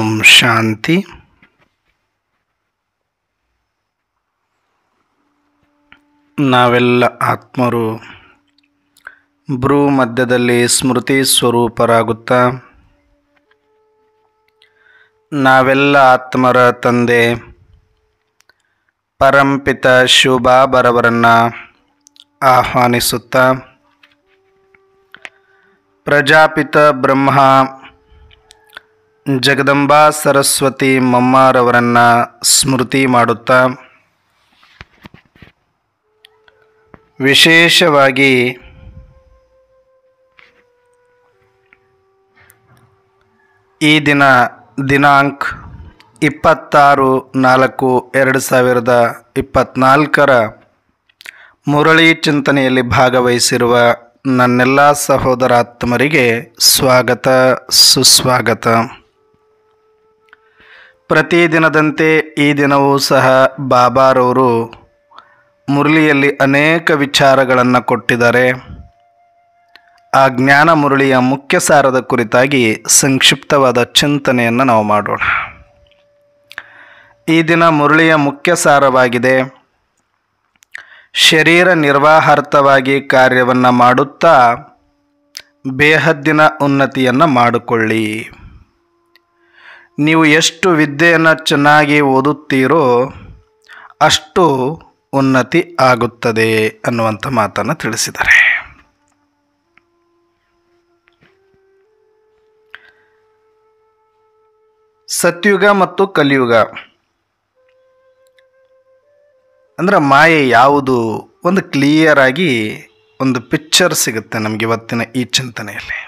ಓಂ ಶಾಂತಿ. ನಾವೆಲ್ಲ ಆತ್ಮರು ಭ್ರೂ ಮಧ್ಯದಲ್ಲಿ ಸ್ಮೃತಿ ಸ್ವರೂಪರಾಗುತ್ತಾ ನಾವೆಲ್ಲ ಆತ್ಮರ ತಂದೆ ಪರಂಪಿತ ಶಿವಬಾಬರವರನ್ನು ಆಹ್ವಾನಿಸುತ್ತಾ ಪ್ರಜಾಪಿತ ಬ್ರಹ್ಮ ಜಗದಂಬಾ ಸರಸ್ವತಿ ಮಮ್ಮಾರವರನ್ನು ಸ್ಮೃತಿ ಮಾಡುತ್ತಾ ವಿಶೇಷವಾಗಿ ಈ ದಿನಾಂಕ 26/4/2024 ಮುರಳಿ ಚಿಂತನೆಯಲ್ಲಿ ಭಾಗವಹಿಸಿರುವ ನನ್ನೆಲ್ಲ ಸಹೋದರಾತ್ಮರಿಗೆ ಸ್ವಾಗತ ಸುಸ್ವಾಗತ. ಪ್ರತಿದಿನದಂತೆ ಈ ದಿನವೂ ಸಹ ಬಾಬಾರವರು ಮುರಳಿಯಲ್ಲಿ ಅನೇಕ ವಿಚಾರಗಳನ್ನು ಕೊಟ್ಟಿದ್ದಾರೆ. ಆ ಜ್ಞಾನ ಮುರಳಿಯ ಮುಖ್ಯ ಸಾರದ ಕುರಿತಾಗಿ ಸಂಕ್ಷಿಪ್ತವಾದ ಚಿಂತನೆಯನ್ನು ನಾವು ಮಾಡೋಣ. ಈ ದಿನ ಮುರಳಿಯ ಮುಖ್ಯ ಸಾರವಾಗಿದೆ, ಶರೀರ ನಿರ್ವಾಹಾರ್ಥವಾಗಿ ಕಾರ್ಯವನ್ನು ಮಾಡುತ್ತಾ ಬೇಹದ್ದಿನ ಉನ್ನತಿಯನ್ನು ಮಾಡಿಕೊಳ್ಳಿ. ನೀವು ಎಷ್ಟು ವಿದ್ಯೆಯನ್ನು ಚೆನ್ನಾಗಿ ಓದುತ್ತೀರೋ ಅಷ್ಟು ಉನ್ನತಿ ಆಗುತ್ತದೆ ಅನ್ನುವಂಥ ಮಾತನ್ನು ತಿಳಿಸಿದ್ದಾರೆ. ಸತ್ಯುಗ ಮತ್ತು ಕಲಿಯುಗ ಅಂದರೆ ಮಾಯೆ ಯಾವುದು, ಒಂದು ಕ್ಲಿಯರ್ ಆಗಿ ಒಂದು ಪಿಕ್ಚರ್ ಸಿಗುತ್ತೆ ನಮಗೆ ಇವತ್ತಿನ ಈ ಚಿಂತನೆಯಲ್ಲಿ.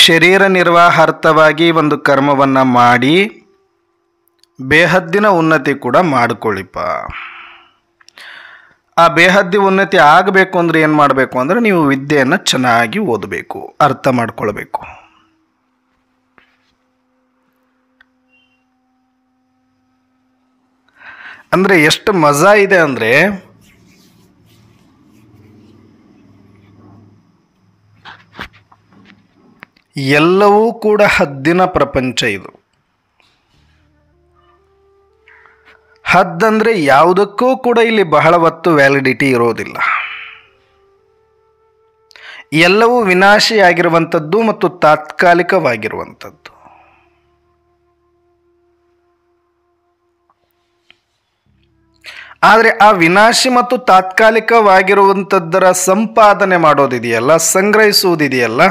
ಶರೀರ ನಿರ್ವಾಹಾರ್ಥವಾಗಿ ಒಂದು ಕರ್ಮವನ್ನು ಮಾಡಿ ಬೇಹದ್ದಿನ ಉನ್ನತಿ ಕೂಡ ಮಾಡಿಕೊಳ್ಳಿಪ್ಪ. ಆ ಬೇಹದ್ದಿ ಉನ್ನತಿ ಆಗಬೇಕು ಅಂದರೆ ಏನು ಮಾಡಬೇಕು ಅಂದರೆ ನೀವು ವಿದ್ಯೆಯನ್ನು ಚೆನ್ನಾಗಿ ಓದಬೇಕು, ಅರ್ಥ ಮಾಡ್ಕೊಳ್ಬೇಕು. ಅಂದರೆ ಎಷ್ಟು ಮಜಾ ಇದೆ ಅಂದರೆ ಎಲ್ಲವೂ ಕೂಡ ಹದ್ದಿನ ಪ್ರಪಂಚ. ಇದು ಹದ್ದಂದರೆ ಯಾವುದಕ್ಕೂ ಕೂಡ ಇಲ್ಲಿ ಬಹಳ ಹೊತ್ತು ವ್ಯಾಲಿಡಿಟಿ ಇರೋದಿಲ್ಲ. ಎಲ್ಲವೂ ವಿನಾಶಿಯಾಗಿರುವಂಥದ್ದು ಮತ್ತು ತಾತ್ಕಾಲಿಕವಾಗಿರುವಂಥದ್ದು. ಆದರೆ ಆ ವಿನಾಶಿ ಮತ್ತು ತಾತ್ಕಾಲಿಕವಾಗಿರುವಂಥದ್ದರ ಸಂಪಾದನೆ ಮಾಡೋದಿದೆಯಲ್ಲ, ಸಂಗ್ರಹಿಸುವುದಿದೆಯಲ್ಲ,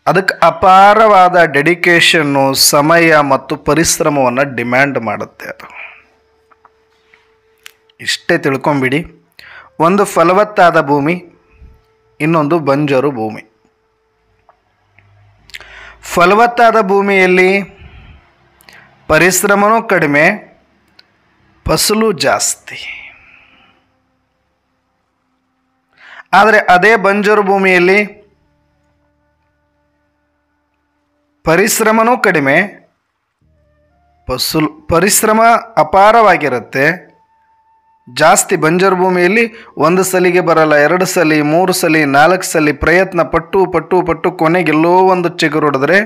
ಅದಕ್ಕೆ ಅಪಾರವಾದ ಡೆಡಿಕೇಶನ್ನು, ಸಮಯ ಮತ್ತು ಪರಿಶ್ರಮವನ್ನು ಡಿಮ್ಯಾಂಡ್ ಮಾಡುತ್ತೆ. ಅದು ಇಷ್ಟೇ ತಿಳ್ಕೊಂಬಿಡಿ. ಒಂದು ಫಲವತ್ತಾದ ಭೂಮಿ, ಇನ್ನೊಂದು ಬಂಜರು ಭೂಮಿ. ಫಲವತ್ತಾದ ಭೂಮಿಯಲ್ಲಿ ಪರಿಶ್ರಮನೂ ಕಡಿಮೆ, ಫಸಲು ಜಾಸ್ತಿ. ಆದರೆ ಅದೇ ಬಂಜರು ಭೂಮಿಯಲ್ಲಿ ಪರಿಶ್ರಮನೂ ಕಡಿಮೆ, ಪರಿಶ್ರಮ ಅಪಾರವಾಗಿರುತ್ತೆ, ಜಾಸ್ತಿ. ಬಂಜರು ಭೂಮಿಯಲ್ಲಿ ಒಂದು ಸಲಿಗೆ ಬರಲ್ಲ, 2 ಸಲ 3 ಸಲ 4 ಸಲ ಪ್ರಯತ್ನ ಪಟ್ಟು ಕೊನೆಗೆಲ್ಲೋ ಒಂದು ಚಿಗುರು ಹೊಡೆದ್ರೆ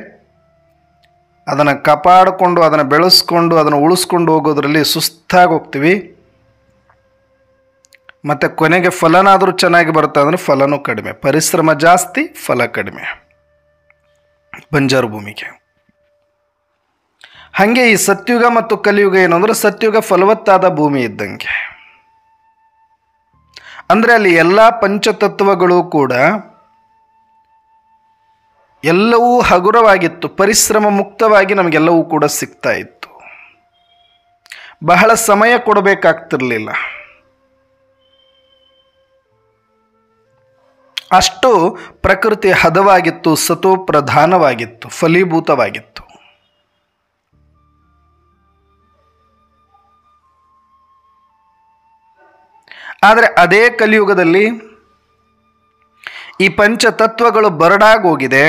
ಅದನ್ನು ಕಾಪಾಡಿಕೊಂಡು, ಅದನ್ನು ಬೆಳೆಸ್ಕೊಂಡು, ಅದನ್ನು ಉಳಿಸ್ಕೊಂಡು ಹೋಗೋದ್ರಲ್ಲಿ ಸುಸ್ತಾಗಿ ಹೋಗ್ತೀವಿ. ಮತ್ತು ಕೊನೆಗೆ ಫಲನಾದರೂ ಚೆನ್ನಾಗಿ ಬರುತ್ತೆ ಅಂದರೆ ಫಲನೂ ಕಡಿಮೆ. ಪರಿಶ್ರಮ ಜಾಸ್ತಿ, ಫಲ ಕಡಿಮೆ ಬಂಜರು ಭೂಮಿಗೆ. ಹಾಗೆ ಈ ಸತ್ಯುಗ ಮತ್ತು ಕಲಿಯುಗ ಏನು ಅಂದರೆ, ಸತ್ಯುಗ ಫಲವತ್ತಾದ ಭೂಮಿ ಇದ್ದಂಗೆ. ಅಂದರೆ ಅಲ್ಲಿ ಎಲ್ಲ ಪಂಚತತ್ವಗಳು ಕೂಡ ಎಲ್ಲವೂ ಹಗುರವಾಗಿತ್ತು, ಪರಿಶ್ರಮ ಮುಕ್ತವಾಗಿ ನಮಗೆಲ್ಲವೂ ಕೂಡ ಸಿಗ್ತಾ ಇತ್ತು. ಬಹಳ ಸಮಯ ಕೊಡಬೇಕಾಗ್ತಿರ್ಲಿಲ್ಲ. ಅಷ್ಟು ಪ್ರಕೃತಿ ಹದವಾಗಿತ್ತು, ಸತೋ ಪ್ರಧಾನವಾಗಿತ್ತು, ಫಲೀಭೂತವಾಗಿತ್ತು. ಆದರೆ ಅದೇ ಕಲಿಯುಗದಲ್ಲಿ ಈ ಪಂಚತತ್ವಗಳು ಬರಡಾಗೋಗಿದೆ,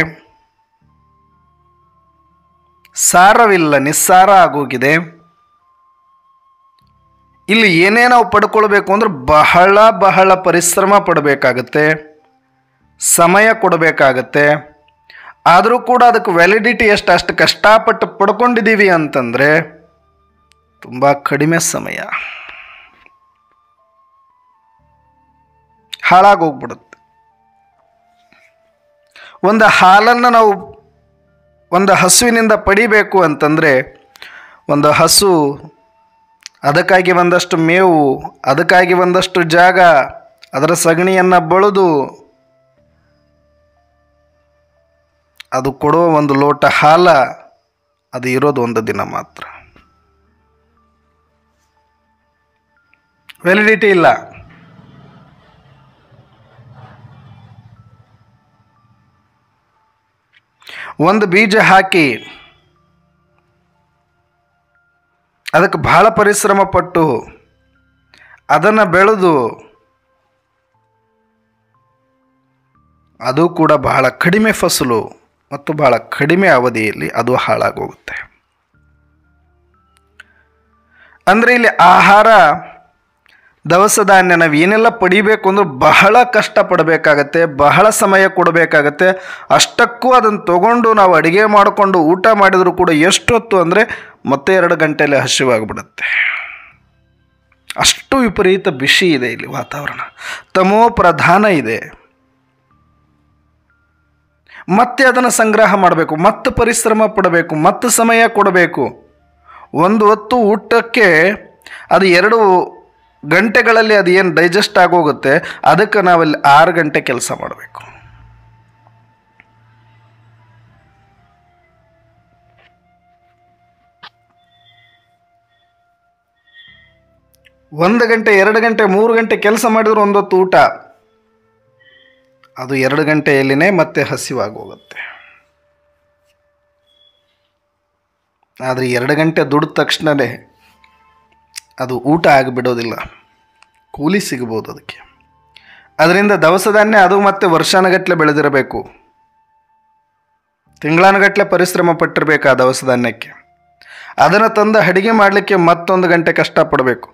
ಸಾರವಿಲ್ಲ, ನಿಸ್ಸಾರ ಆಗೋಗಿದೆ. ಇಲ್ಲಿ ಏನೇ ನಾವು ಪಡ್ಕೊಳ್ಬೇಕು ಅಂದ್ರೆ ಬಹಳ ಪರಿಶ್ರಮ ಪಡಬೇಕಾಗತ್ತೆ, ಸಮಯ ಕೊಡಬೇಕಾಗತ್ತೆ. ಆದರೂ ಕೂಡ ಅದಕ್ಕೆ ವ್ಯಾಲಿಡಿಟಿ ಅಷ್ಟು ಕಷ್ಟಪಟ್ಟು ಪಡ್ಕೊಂಡಿದ್ದೀವಿ ಅಂತಂದರೆ ತುಂಬ ಕಡಿಮೆ ಸಮಯ ಹಾಳಾಗೋಗ್ಬಿಡುತ್ತೆ. ಒಂದು ಹಾಲನ್ನು ನಾವು ಒಂದು ಹಸುವಿನಿಂದ ಪಡಿಬೇಕು ಅಂತಂದರೆ ಒಂದು ಹಸು ಅದಕ್ಕಾಗಿ ಒಂದಷ್ಟು ಮೇವು, ಅದಕ್ಕಾಗಿ ಒಂದಷ್ಟು ಜಾಗ, ಅದರ ಸಗಣಿಯನ್ನು ಬಳಿದು ಅದು ಕೊಡುವ ಒಂದು ಲೋಟ ಹಾಲ ಅದು ಇರೋದು ಒಂದು ದಿನ ಮಾತ್ರ. ವ್ಯಾಲಿಡಿಟಿ ಇಲ್ಲ. ಒಂದು ಬೀಜ ಹಾಕಿ ಅದಕ್ಕೆ ಬಹಳ ಪರಿಶ್ರಮ ಪಟ್ಟು ಅದನ್ನು ಬೆಳೆದು ಅದು ಕೂಡ ಬಹಳ ಕಡಿಮೆ ಫಸಲು ಮತ್ತು ಬಹಳ ಕಡಿಮೆ ಅವಧಿಯಲ್ಲಿ ಅದು ಹಾಳಾಗೋಗುತ್ತೆ. ಅಂದರೆ ಇಲ್ಲಿ ಆಹಾರ, ದವಸ ಧಾನ್ಯ ನಾವು ಏನೆಲ್ಲ ಪಡಿಬೇಕು ಅಂದ್ರೆ ಬಹಳ ಕಷ್ಟಪಡಬೇಕಾಗತ್ತೆ, ಬಹಳ ಸಮಯ ಕೊಡಬೇಕಾಗತ್ತೆ. ಅಷ್ಟಕ್ಕೂ ಅದನ್ನು ತಗೊಂಡು ನಾವು ಅಡುಗೆ ಮಾಡಿಕೊಂಡು ಊಟ ಮಾಡಿದರೂ ಕೂಡ ಎಷ್ಟೊತ್ತು ಅಂದರೆ ಮತ್ತೆ 2 ಗಂಟೆಯಲ್ಲಿ ಹಸಿವಾಗ್ಬಿಡುತ್ತೆ. ಅಷ್ಟು ವಿಪರೀತ ಬಿಸಿ ಇದೆ ಇಲ್ಲಿ ವಾತಾವರಣ, ತಮೋ ಪ್ರಧಾನ ಇದೆ. ಮತ್ತೆ ಅದನ್ನು ಸಂಗ್ರಹ ಮಾಡಬೇಕು, ಮತ್ತೆ ಪರಿಶ್ರಮ ಪಡಬೇಕು, ಮತ್ತೆ ಸಮಯ ಕೊಡಬೇಕು. ಒಂದು ಹೊತ್ತು ಊಟಕ್ಕೆ ಅದು 2 ಗಂಟೆಗಳಲ್ಲಿ ಅದು ಏನು ಡೈಜೆಸ್ಟ್ ಆಗೋಗುತ್ತೆ, ಅದಕ್ಕೆ ನಾವಲ್ಲಿ 6 ಗಂಟೆ ಕೆಲಸ ಮಾಡಬೇಕು. ಒಂದು ಗಂಟೆ 2 ಗಂಟೆ 3 ಗಂಟೆ ಕೆಲಸ ಮಾಡಿದ್ರು ಒಂದೊತ್ತು ಊಟ, ಅದು 2 ಗಂಟೆಯಲ್ಲಿನೇ ಮತ್ತೆ ಹಸಿವಾಗೋಗುತ್ತೆ. ಆದರೆ 2 ಗಂಟೆ ದುಡಿದ ತಕ್ಷಣವೇ ಅದು ಊಟ ಆಗಿಬಿಡೋದಿಲ್ಲ, ಕೂಲಿ ಸಿಗ್ಬೋದು ಅದಕ್ಕೆ. ಅದರಿಂದ ದವಸ ಧಾನ್ಯ ಅದು ಮತ್ತೆ ವರ್ಷಾನುಗಟ್ಟಲೆ ಬೆಳೆದಿರಬೇಕು, ತಿಂಗಳಾನುಗಟ್ಟಲೆ ಪರಿಶ್ರಮ ಪಟ್ಟಿರಬೇಕು ಆ ದವಸ ಧಾನ್ಯಕ್ಕೆ. ಅದನ್ನು ತಂದು ಅಡುಗೆ ಮಾಡಲಿಕ್ಕೆ ಮತ್ತೊಂದು ಗಂಟೆ ಕಷ್ಟಪಡಬೇಕು.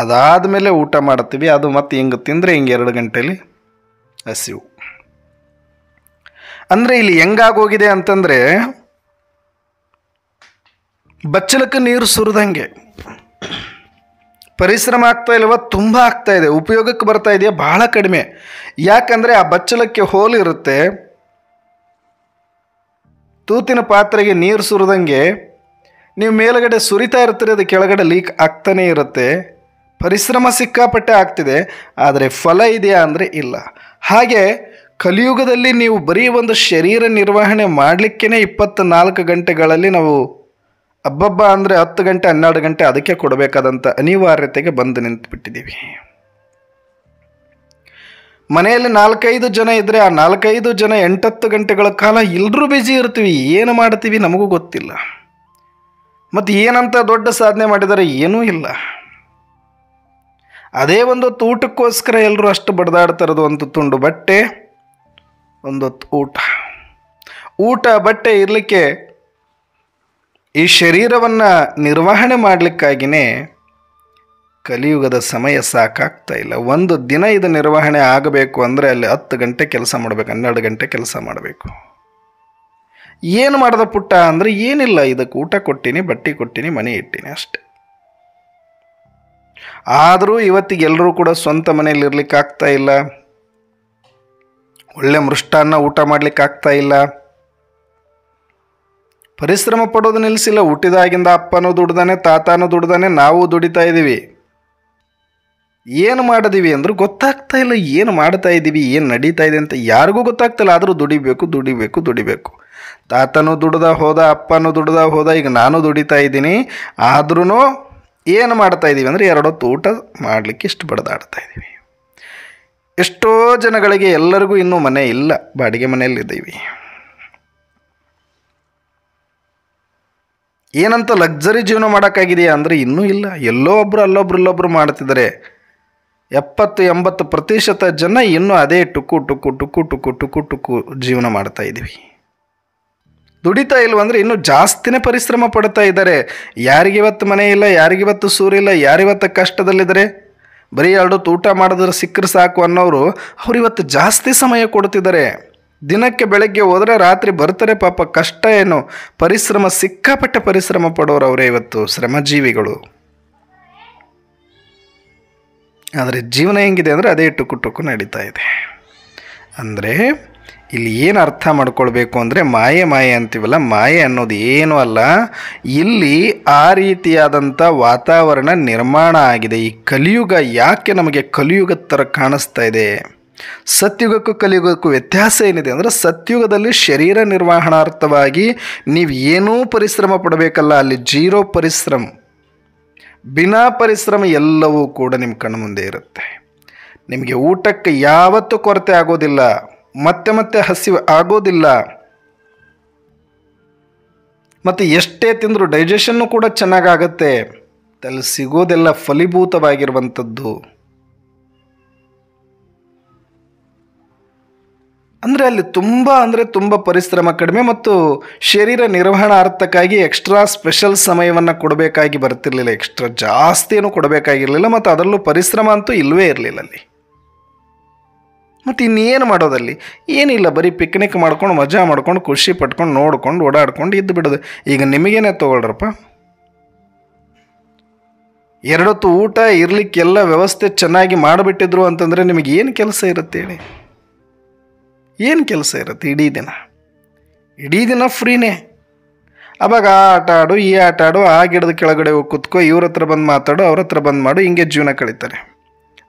ಅದಾದಮೇಲೆ ಊಟ ಮಾಡ್ತೀವಿ, ಅದು ಮತ್ತೆ ಹಿಂಗೆ ತಿಂದರೆ ಹಿಂಗೆ 2 ಗಂಟೆಯಲ್ಲಿ ಹಸಿವು. ಅಂದರೆ ಇಲ್ಲಿ ಹೆಂಗಾಗೋಗಿದೆ ಅಂತಂದರೆ ಬಚ್ಚಲಕ್ಕೆ ನೀರು ಸುರಿದಂಗೆ. ಪರಿಶ್ರಮ ಆಗ್ತಾ ಇಲ್ವ? ತುಂಬ ಆಗ್ತಾ ಇದೆ. ಉಪಯೋಗಕ್ಕೆ ಬರ್ತಾ ಇದೆಯಾ? ಬಹಳ ಕಡಿಮೆ. ಯಾಕಂದರೆ ಆ ಬಚ್ಚಲಕ್ಕೆ ಹೋಲ್ ಇರುತ್ತೆ, ತೂತಿನ ಪಾತ್ರೆಗೆ ನೀರು ಸುರಿದಂಗೆ ನೀವು ಮೇಲುಗಡೆ ಸುರಿತಾ ಇರ್ತೀರಿ, ಅದು ಕೆಳಗಡೆ ಲೀಕ್ ಆಗ್ತಾನೇ ಇರುತ್ತೆ. ಪರಿಶ್ರಮ ಸಿಕ್ಕಾಪಟ್ಟೆ ಆಗ್ತಿದೆ, ಆದರೆ ಫಲ ಇದೆಯಾ ಅಂದರೆ ಇಲ್ಲ. ಹಾಗೆ ಕಲಿಯುಗದಲ್ಲಿ ನೀವು ಬರೀ ಒಂದು ಶರೀರ ನಿರ್ವಹಣೆ ಮಾಡಲಿಕ್ಕೇ 24 ಗಂಟೆಗಳಲ್ಲಿ ನಾವು ಹಬ್ಬಬ್ಬ ಅಂದರೆ 10 ಗಂಟೆ 12 ಗಂಟೆ ಅದಕ್ಕೆ ಕೊಡಬೇಕಾದಂಥ ಅನಿವಾರ್ಯತೆಗೆ ಬಂದು ನಿಂತುಬಿಟ್ಟಿದ್ದೀವಿ. ಮನೆಯಲ್ಲಿ 4-5 ಜನ ಇದ್ದರೆ ಆ 4-5 ಜನ 8-10 ಗಂಟೆಗಳ ಕಾಲ ಎಲ್ಲರೂ ಬ್ಯುಸಿ ಇರ್ತೀವಿ. ಏನು ಮಾಡ್ತೀವಿ ನಮಗೂ ಗೊತ್ತಿಲ್ಲ. ಮತ್ತು ಏನಂತ ದೊಡ್ಡ ಸಾಧನೆ ಮಾಡಿದರೆ ಏನೂ ಇಲ್ಲ. ಅದೇ ಒಂದು ಊಟಕ್ಕೋಸ್ಕರ ಎಲ್ಲರೂ ಅಷ್ಟು ಬಡ್ದಾಡ್ತಿರೋದು. ಒಂದು ತುಂಡು ಬಟ್ಟೆ, ಒಂದೊತ್ತು ಊಟ ಬಟ್ಟೆ ಇರಲಿಕ್ಕೆ, ಈ ಶರೀರವನ್ನು ನಿರ್ವಹಣೆ ಮಾಡಲಿಕ್ಕಾಗಿಯೇ ಕಲಿಯುಗದ ಸಮಯ ಸಾಕಾಗ್ತಾ ಇಲ್ಲ. ಒಂದು ದಿನ ಇದು ನಿರ್ವಹಣೆ ಆಗಬೇಕು ಅಂದರೆ ಅಲ್ಲಿ 10 ಗಂಟೆ ಕೆಲಸ ಮಾಡಬೇಕು, 12 ಗಂಟೆ ಕೆಲಸ ಮಾಡಬೇಕು. ಏನು ಮಾಡ್ದೆ ಪುಟ್ಟ ಅಂದರೆ ಏನಿಲ್ಲ, ಇದಕ್ಕೆ ಊಟ ಕೊಟ್ಟಿನಿ, ಬಟ್ಟೆ ಕೊಟ್ಟಿನಿ, ಮನೆ ಇಟ್ಟಿನಿ ಅಷ್ಟೆ. ಆದರೂ ಇವತ್ತಿಗೆ ಎಲ್ಲರೂ ಕೂಡ ಸ್ವಂತ ಮನೆಯಲ್ಲಿ ಇರ್ಲಿಕ್ಕೆ ಆಗ್ತಾ ಇಲ್ಲ, ಒಳ್ಳೆ ಮೃಷ್ಟಾನ್ನ ಊಟ ಮಾಡ್ಲಿಕ್ಕೆ ಆಗ್ತಾ ಇಲ್ಲ. ಪರಿಶ್ರಮ ಪಡೋದು ನಿಲ್ಲಿಸಿಲ್ಲ. ಹುಟ್ಟಿದಾಗಿಂದ ಅಪ್ಪನೂ ದುಡ್ದಾನೆ, ತಾತನೂ ದುಡ್ದಾನೆ, ನಾವು ದುಡಿತಾ ಇದ್ದೀವಿ. ಏನು ಮಾಡಿದೀವಿ ಅಂದ್ರೆ ಗೊತ್ತಾಗ್ತಾ ಇಲ್ಲ. ಏನು ಮಾಡ್ತಾ ಇದ್ದೀವಿ, ಏನು ನಡೀತಾ ಇದೆ ಅಂತ ಯಾರಿಗೂ ಗೊತ್ತಾಗ್ತಿಲ್ಲ. ಆದರೂ ದುಡಿಬೇಕು. ತಾತನೂ ದುಡ್ದ ಹೋದ, ಅಪ್ಪನೂ ದುಡ್ದ ಹೋದ, ಈಗ ನಾನು ದುಡಿತಾ ಇದ್ದೀನಿ. ಆದ್ರೂ ಏನು ಮಾಡ್ತಾ ಇದ್ದೀವಿ ಅಂದರೆ 2 ಹೊತ್ತು ಊಟ ಮಾಡಲಿಕ್ಕೆ ಇಷ್ಟು ಬಡ್ದಾಡ್ತಾ ಇದ್ದೀವಿ. ಎಷ್ಟೋ ಜನಗಳಿಗೆ ಎಲ್ಲರಿಗೂ ಇನ್ನೂ ಮನೆ ಇಲ್ಲ, ಬಾಡಿಗೆ ಮನೆಯಲ್ಲಿದ್ದೀವಿ. ಏನಂತ ಲಕ್ಸರಿ ಜೀವನ ಮಾಡೋಕ್ಕಾಗಿದೆಯಾ ಅಂದರೆ ಇನ್ನೂ ಇಲ್ಲ. ಎಲ್ಲೋ ಒಬ್ಬರು ಅಲ್ಲೊಬ್ರು ಮಾಡ್ತಿದ್ದಾರೆ. 70-80% ಜನ ಇನ್ನೂ ಅದೇ ಟುಕ್ಕು ಜೀವನ ಮಾಡ್ತಾ ಇದ್ದೀವಿ. ದುಡಿತಾ ಇಲ್ವಂದರೆ ಇನ್ನೂ ಜಾಸ್ತಿನೇ ಪರಿಶ್ರಮ ಪಡ್ತಾ ಇದ್ದಾರೆ. ಯಾರಿಗಿವತ್ತು ಮನೆ ಇಲ್ಲ, ಯಾರಿಗಿವತ್ತು ಸೂರಿಲ್ಲ, ಯಾರಿವತ್ತು ಕಷ್ಟದಲ್ಲಿದ್ದಾರೆ, ಬರೀ 2 ಹೊತ್ತು ಊಟ ಮಾಡಿದ್ರೆ ಸಿಕ್ಕರೆ ಸಾಕು ಅನ್ನೋರು ಅವರಿವತ್ತು ಜಾಸ್ತಿ ಸಮಯ ಕೊಡ್ತಿದ್ದಾರೆ. ದಿನಕ್ಕೆ ಬೆಳಗ್ಗೆ ಹೋದರೆ ರಾತ್ರಿ ಬರ್ತಾರೆ ಪಾಪ. ಕಷ್ಟ ಏನು, ಪರಿಶ್ರಮ, ಸಿಕ್ಕಾಪಟ್ಟೆ ಪರಿಶ್ರಮ ಪಡೋರು ಅವರೇ ಇವತ್ತು ಶ್ರಮಜೀವಿಗಳು. ಆದರೆ ಜೀವನ ಹೆಂಗಿದೆ ಅಂದರೆ ಅದೇ ಟುಕು ಟುಕು ನಡೀತಾ ಇದೆ. ಅಂದರೆ ಇಲ್ಲಿ ಏನು ಅರ್ಥ ಮಾಡ್ಕೊಳ್ಬೇಕು ಅಂದರೆ ಮಾಯೆ ಅಂತೀವಲ್ಲ, ಮಾಯೆ ಅನ್ನೋದು ಏನೂ ಅಲ್ಲ. ಇಲ್ಲಿ ಆ ರೀತಿಯಾದಂಥ ವಾತಾವರಣ ನಿರ್ಮಾಣ ಆಗಿದೆ. ಈ ಕಲಿಯುಗ ಯಾಕೆ ನಮಗೆ ಕಲಿಯುಗದ ಥರ ಕಾಣಿಸ್ತಾ ಇದೆ? ಸತ್ಯುಗಕ್ಕೂ ಕಲಿಯುಗಕ್ಕೂ ವ್ಯತ್ಯಾಸ ಏನಿದೆ ಅಂದರೆ, ಸತ್ಯುಗದಲ್ಲಿ ಶರೀರ ನಿರ್ವಹಣಾರ್ಥವಾಗಿ ನೀವು ಏನೂ ಪರಿಶ್ರಮ ಪಡಬೇಕಲ್ಲ, ಅಲ್ಲಿ ಜೀರೋ ಪರಿಶ್ರಮ, ಬಿನಾ ಪರಿಶ್ರಮ ಎಲ್ಲವೂ ಕೂಡ ನಿಮ್ಮ ಕಣ್ಣು ಮುಂದೆ ಇರುತ್ತೆ. ನಿಮಗೆ ಊಟಕ್ಕೆ ಯಾವತ್ತೂ ಕೊರತೆ ಆಗೋದಿಲ್ಲ, ಮತ್ತೆ ಮತ್ತೆ ಹಸಿವು ಆಗೋದಿಲ್ಲ, ಮತ್ತು ಎಷ್ಟೇ ತಿಂದರೂ ಡೈಜೆಷನ್ನು ಕೂಡ ಚೆನ್ನಾಗಾಗತ್ತೆ. ಅಲ್ಲಿ ಸಿಗೋದೆಲ್ಲ ಫಲೀಭೂತವಾಗಿರುವಂಥದ್ದು. ಅಂದರೆ ಅಲ್ಲಿ ತುಂಬ ಪರಿಶ್ರಮ ಕಡಿಮೆ ಮತ್ತು ಶರೀರ ನಿರ್ವಹಣಾರ್ಥಕ್ಕಾಗಿ ಎಕ್ಸ್ಟ್ರಾ ಸ್ಪೆಷಲ್ ಸಮಯವನ್ನು ಕೊಡಬೇಕಾಗಿ ಬರ್ತಿರ್ಲಿಲ್ಲ, ಎಕ್ಸ್ಟ್ರಾ ಜಾಸ್ತಿಯೂ ಕೊಡಬೇಕಾಗಿರಲಿಲ್ಲ, ಮತ್ತು ಅದರಲ್ಲೂ ಪರಿಶ್ರಮ ಅಂತೂ ಇಲ್ಲವೇ ಇರಲಿಲ್ಲ ಅಲ್ಲಿ. ಮತ್ತು ಇನ್ನೇನು ಮಾಡೋದಲ್ಲಿ ಏನಿಲ್ಲ, ಬರೀ ಪಿಕ್ನಿಕ್ ಮಾಡ್ಕೊಂಡು ಮಜಾ ಮಾಡ್ಕೊಂಡು ಖುಷಿ ಪಟ್ಕೊಂಡು ನೋಡ್ಕೊಂಡು ಓಡಾಡ್ಕೊಂಡು ಇದ್ದು ಬಿಡೋದು. ಈಗ ನಿಮಗೇನೆ ತೊಗೊಳ್ರಪ್ಪ, 2 ಹೊತ್ತು ಊಟ ಇರಲಿಕ್ಕೆಲ್ಲ ವ್ಯವಸ್ಥೆ ಚೆನ್ನಾಗಿ ಮಾಡಿಬಿಟ್ಟಿದ್ರು ಅಂತಂದರೆ ನಿಮಗೆ ಏನು ಕೆಲಸ ಇರುತ್ತೆ ಹೇಳಿ? ಏನು ಕೆಲಸ ಇರುತ್ತೆ? ಇಡೀ ದಿನ ಫ್ರೀನೇ. ಅವಾಗ ಆ ಆಟ ಆಡು, ಈ ಆಟ ಆಡು, ಆ ಗಿಡದ ಕೆಳಗಡೆ ಹೋಗಿ ಕೂತ್ಕೋ, ಇವ್ರ ಹತ್ರ ಬಂದು ಮಾತಾಡು, ಅವ್ರ ಹತ್ರ ಬಂದು ಮಾಡು, ಹಿಂಗೆ ಜೀವನ ಕಳೀತಾರೆ.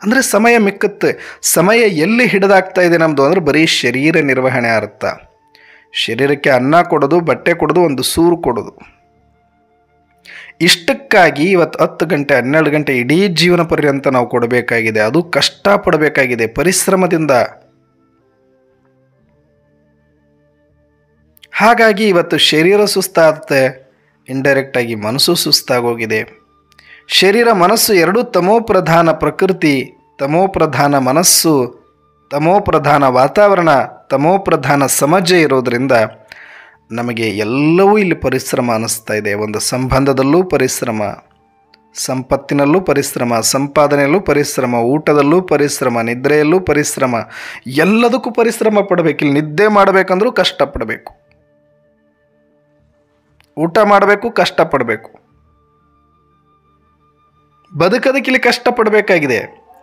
ಅಂದರೆ ಸಮಯ ಮಿಕ್ಕತ್ತೆ. ಸಮಯ ಎಲ್ಲಿ ಹಿಡಿದಾಗ್ತಾ ಇದೆ ನಮ್ಮದು ಅಂದರೆ ಬರೀ ಶರೀರ ನಿರ್ವಹಣೆ ಅರ್ಥ. ಶರೀರಕ್ಕೆ ಅನ್ನ ಕೊಡೋದು, ಬಟ್ಟೆ ಕೊಡೋದು, ಒಂದು ಸೂರು ಕೊಡೋದು. ಇಷ್ಟಕ್ಕಾಗಿ ಇವತ್ತು 10 ಗಂಟೆ 12 ಗಂಟೆ ಇಡೀ ಜೀವನ ಪರ್ಯಂತ ನಾವು ಕೊಡಬೇಕಾಗಿದೆ. ಅದು ಕಷ್ಟಪಡಬೇಕಾಗಿದೆ ಪರಿಶ್ರಮದಿಂದ. ಹಾಗಾಗಿ ಇವತ್ತು ಶರೀರ ಸುಸ್ತಾಗುತ್ತೆ, ಇಂಡೈರೆಕ್ಟಾಗಿ ಮನಸ್ಸು ಸುಸ್ತಾಗೋಗಿದೆ. ಶರೀರ ಮನಸ್ಸು ಎರಡೂ ತಮೋಪ್ರಧಾನ ಪ್ರಕೃತಿ, ತಮೋಪ್ರಧಾನ ಮನಸ್ಸು, ತಮೋಪ್ರಧಾನ ವಾತಾವರಣ, ತಮೋಪ್ರಧಾನ ಸಮಾಜ ಇರೋದರಿಂದ ನಮಗೆ ಎಲ್ಲವೂ ಇಲ್ಲಿ ಪರಿಶ್ರಮ ಅನ್ನಿಸ್ತಾ ಇದೆ. ಒಂದು ಸಂಬಂಧದಲ್ಲೂ ಪರಿಶ್ರಮ, ಸಂಪತ್ತಿನಲ್ಲೂ ಪರಿಶ್ರಮ, ಸಂಪಾದನೆಯಲ್ಲೂ ಪರಿಶ್ರಮ, ಊಟದಲ್ಲೂ ಪರಿಶ್ರಮ, ನಿದ್ರೆಯಲ್ಲೂ ಪರಿಶ್ರಮ, ಎಲ್ಲದಕ್ಕೂ ಪರಿಶ್ರಮ ಪಡಬೇಕು. ಇಲ್ಲಿ ನಿದ್ದೆ ಮಾಡಬೇಕಂದ್ರೂ ಕಷ್ಟಪಡಬೇಕು, ಊಟ ಮಾಡಬೇಕು, ಕಷ್ಟಪಡಬೇಕು, ಬದುಕೋದಕ್ಕಿಲ್ಲಿ ಕಷ್ಟಪಡಬೇಕಾಗಿದೆ.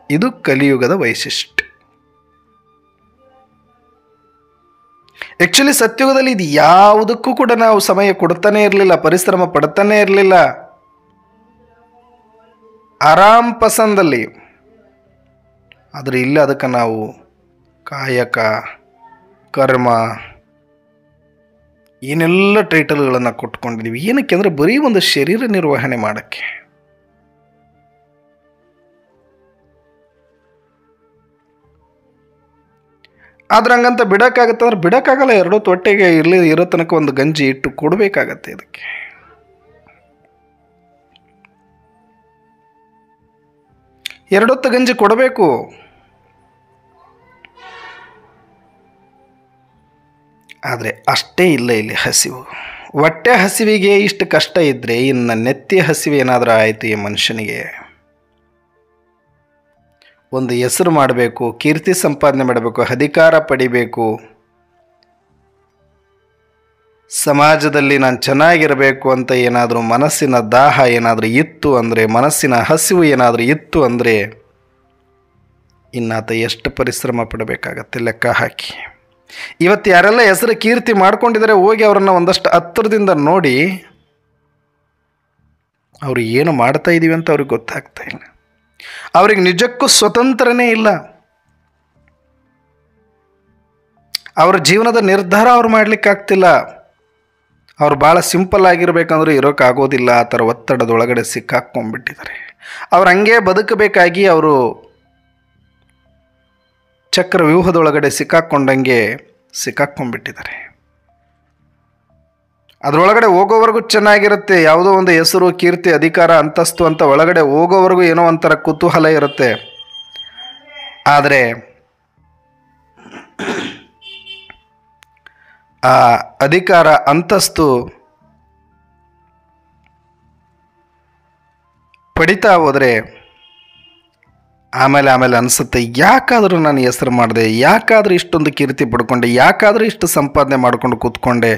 ಇದು ಕಲಿಯುಗದ ವೈಶಿಷ್ಟ್ಯ. ಆ್ಯಕ್ಚುಲಿ ಸತ್ಯುಗದಲ್ಲಿ ಇದು ಯಾವುದಕ್ಕೂ ಕೂಡ ನಾವು ಸಮಯ ಕೊಡ್ತಾನೆ ಇರಲಿಲ್ಲ, ಪರಿಶ್ರಮ ಪಡ್ತಾನೆ ಇರಲಿಲ್ಲ. ಆರಾಮ್ ಪಸಂದಲ್ಲಿ. ಆದರೆ ಇಲ್ಲಿ ಅದಕ್ಕೆ ನಾವು ಕಾಯಕ, ಕರ್ಮ, ಏನೆಲ್ಲ ಟೈಟಲ್ಗಳನ್ನು ಕೊಟ್ಕೊಂಡಿದ್ದೀವಿ. ಏನಕ್ಕೆ ಅಂದರೆ ಬರೀ ಒಂದು ಶರೀರ ನಿರ್ವಹಣೆ ಮಾಡೋಕ್ಕೆ. ಆದ್ರೆ ಹಂಗಂತ ಬಿಡೋಕ್ಕಾಗತ್ತೆ ಅಂದ್ರೆ ಬಿಡೋಕ್ಕಾಗಲ್ಲ. 2 ಹೊತ್ತು ಹೊಟ್ಟೆಗೆ ಇರೋ ತನಕ ಒಂದು ಗಂಜಿ ಇಟ್ಟು ಕೊಡಬೇಕಾಗತ್ತೆ. ಇದಕ್ಕೆ 2 ಹೊತ್ತು ಗಂಜಿ ಕೊಡಬೇಕು. ಆದರೆ ಅಷ್ಟೇ ಇಲ್ಲ ಇಲ್ಲಿ ಹಸಿವು. ಹೊಟ್ಟೆ ಹಸಿವಿಗೆ ಇಷ್ಟು ಕಷ್ಟ ಇದ್ದರೆ ಇನ್ನು ನೆತ್ತಿ ಹಸಿವು ಏನಾದರೂ ಆಯಿತು ಈ ಮನುಷ್ಯನಿಗೆ. ಒಂದು ಹೆಸರು ಮಾಡಬೇಕು, ಕೀರ್ತಿ ಸಂಪಾದನೆ ಮಾಡಬೇಕು, ಅಧಿಕಾರ ಪಡಿಬೇಕು, ಸಮಾಜದಲ್ಲಿ ನಾನು ಚೆನ್ನಾಗಿರಬೇಕು ಅಂತ ಏನಾದರೂ ಮನಸ್ಸಿನ ದಾಹ ಏನಾದರೂ ಇತ್ತು ಅಂದರೆ, ಮನಸ್ಸಿನ ಹಸಿವು ಏನಾದರೂ ಇತ್ತು ಅಂದರೆ ಇನ್ನಾತ ಎಷ್ಟು ಪರಿಶ್ರಮ ಪಡಬೇಕಾಗತ್ತೆ ಲೆಕ್ಕ ಹಾಕಿ. ಇವತ್ತು ಯಾರೆಲ್ಲ ಹೆಸರು ಕೀರ್ತಿ ಮಾಡ್ಕೊಂಡಿದ್ದಾರೆ ಹೋಗಿ ಅವರನ್ನು ಒಂದಷ್ಟು ಹತ್ತಿರದಿಂದ ನೋಡಿ, ಅವರು ಏನು ಮಾಡ್ತಾ ಇದ್ದೀವಿ ಅಂತ ಅವ್ರಿಗೆ ಗೊತ್ತಾಗ್ತಾ ಇಲ್ಲ. ಅವ್ರಿಗೆ ನಿಜಕ್ಕೂ ಸ್ವತಂತ್ರನೇ ಇಲ್ಲ. ಅವ್ರ ಜೀವನದ ನಿರ್ಧಾರ ಅವ್ರು ಮಾಡಲಿಕ್ಕಾಗ್ತಿಲ್ಲ. ಅವ್ರು ಭಾಳ ಸಿಂಪಲ್ ಆಗಿರ್ಬೇಕಂದ್ರೂ ಇರೋಕ್ಕಾಗೋದಿಲ್ಲ. ಆ ಥರ ಒತ್ತಡದೊಳಗಡೆ ಸಿಕ್ಕಾಕ್ಕೊಂಡ್ಬಿಟ್ಟಿದ್ದಾರೆ. ಅವ್ರು ಹಂಗೆ ಬದುಕಬೇಕಾಗಿ ಅವರು ಚಕ್ರವ್ಯೂಹದೊಳಗಡೆ ಸಿಕ್ಕಾಕ್ಕೊಂಡ್ಬಿಟ್ಟಿದ್ದಾರೆ. ಅದರೊಳಗಡೆ ಹೋಗೋವರೆಗೂ ಚೆನ್ನಾಗಿರುತ್ತೆ. ಯಾವುದೋ ಒಂದು ಹೆಸರು, ಕೀರ್ತಿ, ಅಧಿಕಾರ, ಅಂತಸ್ತು ಅಂತ ಒಳಗಡೆ ಹೋಗೋವರೆಗೂ ಏನೋ ಒಂಥರ ಕುತೂಹಲ ಇರುತ್ತೆ. ಆದರೆ ಆ ಅಧಿಕಾರ, ಅಂತಸ್ತು ಪಡಿತಾ ಹೋದರೆ ಆಮೇಲೆ ಅನಿಸುತ್ತೆ, ಯಾಕಾದರೂ ನಾನು ಹೆಸರು ಮಾಡಿದೆ, ಯಾಕಾದರೂ ಇಷ್ಟೊಂದು ಕೀರ್ತಿ ಪಡ್ಕೊಂಡೆ, ಯಾಕಾದರೂ ಇಷ್ಟು ಸಂಪಾದನೆ ಮಾಡ್ಕೊಂಡು ಕೂತ್ಕೊಂಡೆ.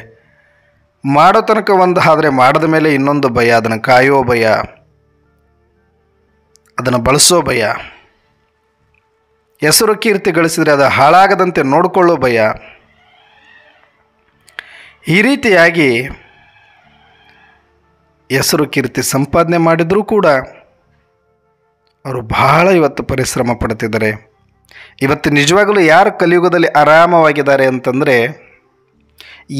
ಮಾಡೋ ತನಕ ಒಂದು, ಆದರೆ ಮಾಡಿದ ಮೇಲೆ ಇನ್ನೊಂದು ಭಯ, ಅದನ್ನು ಕಾಯೋ ಭಯ, ಅದನ್ನು ಬಳಸೋ ಭಯ, ಹೆಸರು ಕೀರ್ತಿ ಗಳಿಸಿದರೆ ಅದು ಹಾಳಾಗದಂತೆ ನೋಡಿಕೊಳ್ಳೋ ಭಯ. ಈ ರೀತಿಯಾಗಿ ಹೆಸರು ಕೀರ್ತಿ ಸಂಪಾದನೆ ಮಾಡಿದರೂ ಕೂಡ ಅವರು ಬಹಳ ಇವತ್ತು ಪರಿಶ್ರಮ ಪಡ್ತಿದ್ದಾರೆ. ಇವತ್ತು ನಿಜವಾಗಲೂ ಯಾರು ಕಲಿಯುಗದಲ್ಲಿ ಆರಾಮವಾಗಿದ್ದಾರೆ ಅಂತಂದರೆ,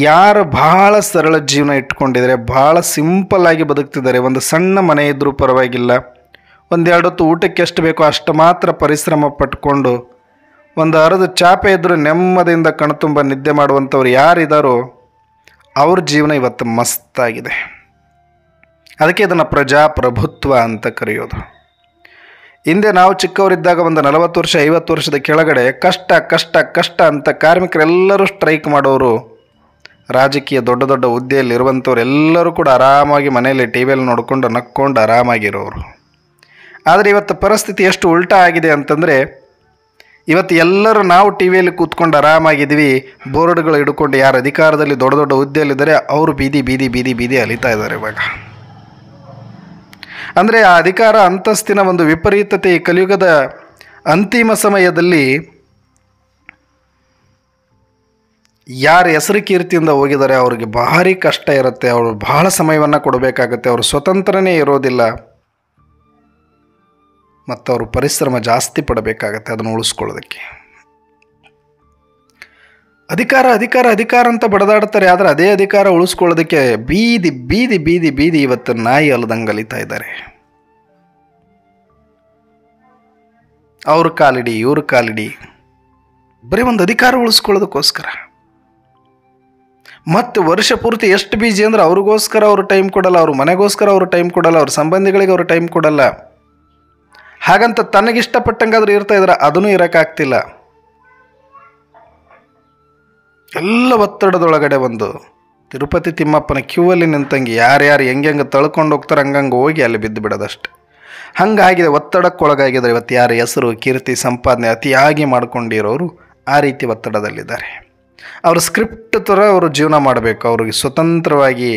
ಯಾರು ಬಹಳ ಸರಳ ಜೀವನ ಇಟ್ಕೊಂಡಿದ್ದಾರೆ, ಬಹಳ ಸಿಂಪಲ್ಲಾಗಿ ಬದುಕ್ತಿದ್ದಾರೆ. ಒಂದು ಸಣ್ಣ ಮನೆ ಇದ್ದರೂ ಪರವಾಗಿಲ್ಲ, ಒಂದೆರಡು ಹೊತ್ತು ಊಟಕ್ಕೆ ಎಷ್ಟು ಬೇಕೋ ಅಷ್ಟು ಮಾತ್ರ ಪರಿಶ್ರಮ ಪಟ್ಕೊಂಡು, ಒಂದು ಅರ್ಧ ಚಾಪೆ ಇದ್ದರೂ ನೆಮ್ಮದಿಯಿಂದ ಕಣ್ತುಂಬ ನಿದ್ದೆ ಮಾಡುವಂಥವ್ರು ಯಾರಿದ್ದಾರೋ ಅವ್ರ ಜೀವನ ಇವತ್ತು ಮಸ್ತಾಗಿದೆ. ಅದಕ್ಕೆ ಇದನ್ನು ಪ್ರಜಾಪ್ರಭುತ್ವ ಅಂತ ಕರೆಯೋದು. ಹಿಂದೆ ನಾವು ಚಿಕ್ಕವರಿದ್ದಾಗ ಒಂದು 40 ವರ್ಷ 50 ವರ್ಷದ ಕೆಳಗಡೆ ಕಷ್ಟ ಕಷ್ಟ ಕಷ್ಟ ಅಂತ ಕಾರ್ಮಿಕರೆಲ್ಲರೂ ಸ್ಟ್ರೈಕ್ ಮಾಡೋರು, ರಾಜಕೀಯ ದೊಡ್ಡ ದೊಡ್ಡ ಹುದ್ದೆಯಲ್ಲಿ ಇರುವಂಥವ್ರು ಎಲ್ಲರೂ ಕೂಡ ಆರಾಮಾಗಿ ಮನೆಯಲ್ಲಿ ಟಿ ವಿಯಲ್ಲಿ ನೋಡಿಕೊಂಡು ನಕ್ಕೊಂಡು ಆರಾಮಾಗಿರೋರು. ಆದರೆ ಇವತ್ತು ಪರಿಸ್ಥಿತಿ ಎಷ್ಟು ಉಲ್ಟಾ ಆಗಿದೆ ಅಂತಂದರೆ, ಇವತ್ತು ಎಲ್ಲರೂ ನಾವು ಟಿ ವಿಯಲ್ಲಿ ಕೂತ್ಕೊಂಡು ಆರಾಮಾಗಿದ್ವಿ, ಬೋರ್ಡ್ಗಳು ಹಿಡ್ಕೊಂಡು ಯಾರು ಅಧಿಕಾರದಲ್ಲಿ ದೊಡ್ಡ ದೊಡ್ಡ ಹುದ್ದೆಯಲ್ಲಿದ್ದಾರೆ ಅವರು ಬೀದಿ ಬೀದಿ ಬೀದಿ ಬೀದಿ ಅಲಿತಾ ಇದ್ದಾರೆ ಇವಾಗ. ಅಂದರೆ ಆ ಅಧಿಕಾರ ಅಂತಸ್ತಿನ ಒಂದು ವಿಪರೀತತೆ ಈ ಕಲಿಯುಗದ ಅಂತಿಮ ಸಮಯದಲ್ಲಿ ಯಾರು ಹೆಸರು ಕೀರ್ತಿಯಿಂದ ಹೋಗಿದ್ದಾರೆ ಅವ್ರಿಗೆ ಭಾರಿ ಕಷ್ಟ ಇರುತ್ತೆ. ಅವರು ಬಹಳ ಸಮಯವನ್ನು ಕೊಡಬೇಕಾಗತ್ತೆ, ಅವರು ಸ್ವತಂತ್ರನೇ ಇರೋದಿಲ್ಲ ಮತ್ತು ಅವರು ಪರಿಶ್ರಮ ಜಾಸ್ತಿ ಪಡಬೇಕಾಗತ್ತೆ ಅದನ್ನು ಉಳಿಸ್ಕೊಳ್ಳೋದಕ್ಕೆ. ಅಧಿಕಾರ ಅಧಿಕಾರ ಅಧಿಕಾರ ಅಂತ ಬಡದಾಡ್ತಾರೆ, ಆದರೆ ಅದೇ ಅಧಿಕಾರ ಉಳಿಸ್ಕೊಳ್ಳೋದಕ್ಕೆ ಬೀದಿ ಬೀದಿ ಬೀದಿ ಬೀದಿ ಇವತ್ತು ನಾಯಿ ಅಲ್ದಂಗೆ ಅಲಿತಾ ಇದ್ದಾರೆ. ಅವ್ರ ಕಾಲಿಡಿ ಇವ್ರ ಕಾಲಿಡಿ, ಬರೀ ಒಂದು ಅಧಿಕಾರ ಉಳಿಸ್ಕೊಳ್ಳೋದಕ್ಕೋಸ್ಕರ. ಮತ್ತು ವರ್ಷ ಪೂರ್ತಿ ಎಷ್ಟು ಬಿಜಿ ಅಂದರೆ ಅವ್ರಿಗೋಸ್ಕರ ಅವರು ಟೈಮ್ ಕೊಡಲ್ಲ, ಅವ್ರ ಮನೆಗೋಸ್ಕರ ಅವರು ಟೈಮ್ ಕೊಡಲ್ಲ, ಅವ್ರ ಸಂಬಂಧಿಗಳಿಗೆ ಅವರು ಟೈಮ್ ಕೊಡಲ್ಲ. ಹಾಗಂತ ತನಗಿಷ್ಟಪಟ್ಟಂಗಾದ್ರೂ ಇರ್ತಾ ಇದ್ರೆ ಅದನ್ನೂ ಇರೋಕ್ಕಾಗ್ತಿಲ್ಲ. ಎಲ್ಲ ಒತ್ತಡದೊಳಗಡೆ ಒಂದು ತಿರುಪತಿ ತಿಮ್ಮಪ್ಪನ ಕ್ಯೂವಲ್ಲಿ ನಿಂತಂಗೆ ಯಾರ್ಯಾರು ಹೆಂಗೆ ತಳ್ಕೊಂಡು ಹೋಗ್ತಾರೆ ಹಂಗಂಗೆ ಹೋಗಿ ಅಲ್ಲಿ ಬಿದ್ದು ಬಿಡೋದಷ್ಟೆ. ಹಾಗಾಗಿದೆ, ಒತ್ತಡಕ್ಕೊಳಗಾಗಿದ್ದಾರೆ. ಇವತ್ತು ಯಾರ ಹೆಸರು ಕೀರ್ತಿ ಸಂಪಾದನೆ ಅತಿಯಾಗಿ ಮಾಡ್ಕೊಂಡಿರೋರು ಆ ರೀತಿ ಒತ್ತಡದಲ್ಲಿದ್ದಾರೆ. ಅವರು ಸ್ಕ್ರಿಪ್ಟ್ ಥರ ಅವರು ಜೀವನ ಮಾಡಬೇಕು, ಅವ್ರಿಗೆ ಸ್ವತಂತ್ರವಾಗಿ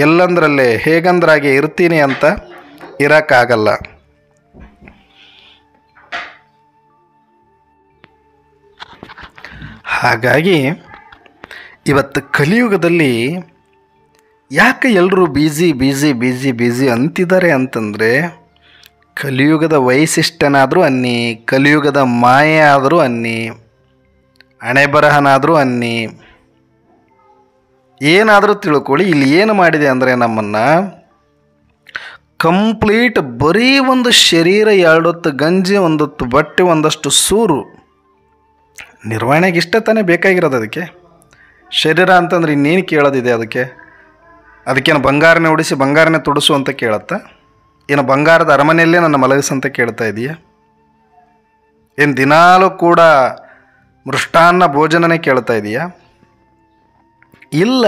ಎಲ್ಲಂದ್ರಲ್ಲೇ ಹೇಗಂದ್ರಾಗೆ ಇರ್ತೀನಿ ಅಂತ ಇರೋಕ್ಕಾಗಲ್ಲ. ಹಾಗಾಗಿ ಇವತ್ತು ಕಲಿಯುಗದಲ್ಲಿ ಯಾಕೆ ಎಲ್ಲರೂ ಬ್ಯುಸಿ ಬ್ಯುಸಿ ಬ್ಯುಸಿ ಬ್ಯುಸಿ ಅಂತಿದ್ದಾರೆ ಅಂತಂದರೆ, ಕಲಿಯುಗದ ವೈಶಿಷ್ಟ್ಯನಾದರೂ ಅನ್ನಿ, ಕಲಿಯುಗದ ಮಾಯೆ ಆದರೂ ಅನ್ನಿ, ಹಣೆ ಬರಹನಾದರೂ ಅನ್ನಿ, ಏನಾದರೂ ತಿಳ್ಕೊಳ್ಳಿ, ಇಲ್ಲಿ ಏನು ಮಾಡಿದೆ ಅಂದರೆ ನಮ್ಮನ್ನು ಕಂಪ್ಲೀಟ್ ಬರೀ ಒಂದು ಶರೀರ, 2 ಹೊತ್ತು ಗಂಜಿ, 1 ಹೊತ್ತು ಬಟ್ಟೆ, ಒಂದಷ್ಟು ಸೂರು ನಿರ್ವಹಣೆಗೆ ಇಷ್ಟ ತಾನೇ ಬೇಕಾಗಿರೋದು. ಅದಕ್ಕೆ ಶರೀರ ಅಂತಂದ್ರೆ ಇನ್ನೇನು ಕೇಳೋದಿದೆ ಅದಕ್ಕೇನು ಬಂಗಾರನೇ ಉಡಿಸಿ ಬಂಗಾರನೇ ತುಡಿಸು ಅಂತ ಕೇಳತ್ತಾ? ಏನು ಬಂಗಾರದ ಅರಮನೆಯಲ್ಲೇ ನನ್ನ ಮಲಗಿಸಂತ ಕೇಳ್ತಾ ಇದೆಯಾ? ಏನು ದಿನಾಲೂ ಕೂಡ ಮೃಷ್ಟಾನ್ನ ಭೋಜನನೇ ಕೇಳ್ತಾ ಇದೆಯಾ? ಇಲ್ಲ,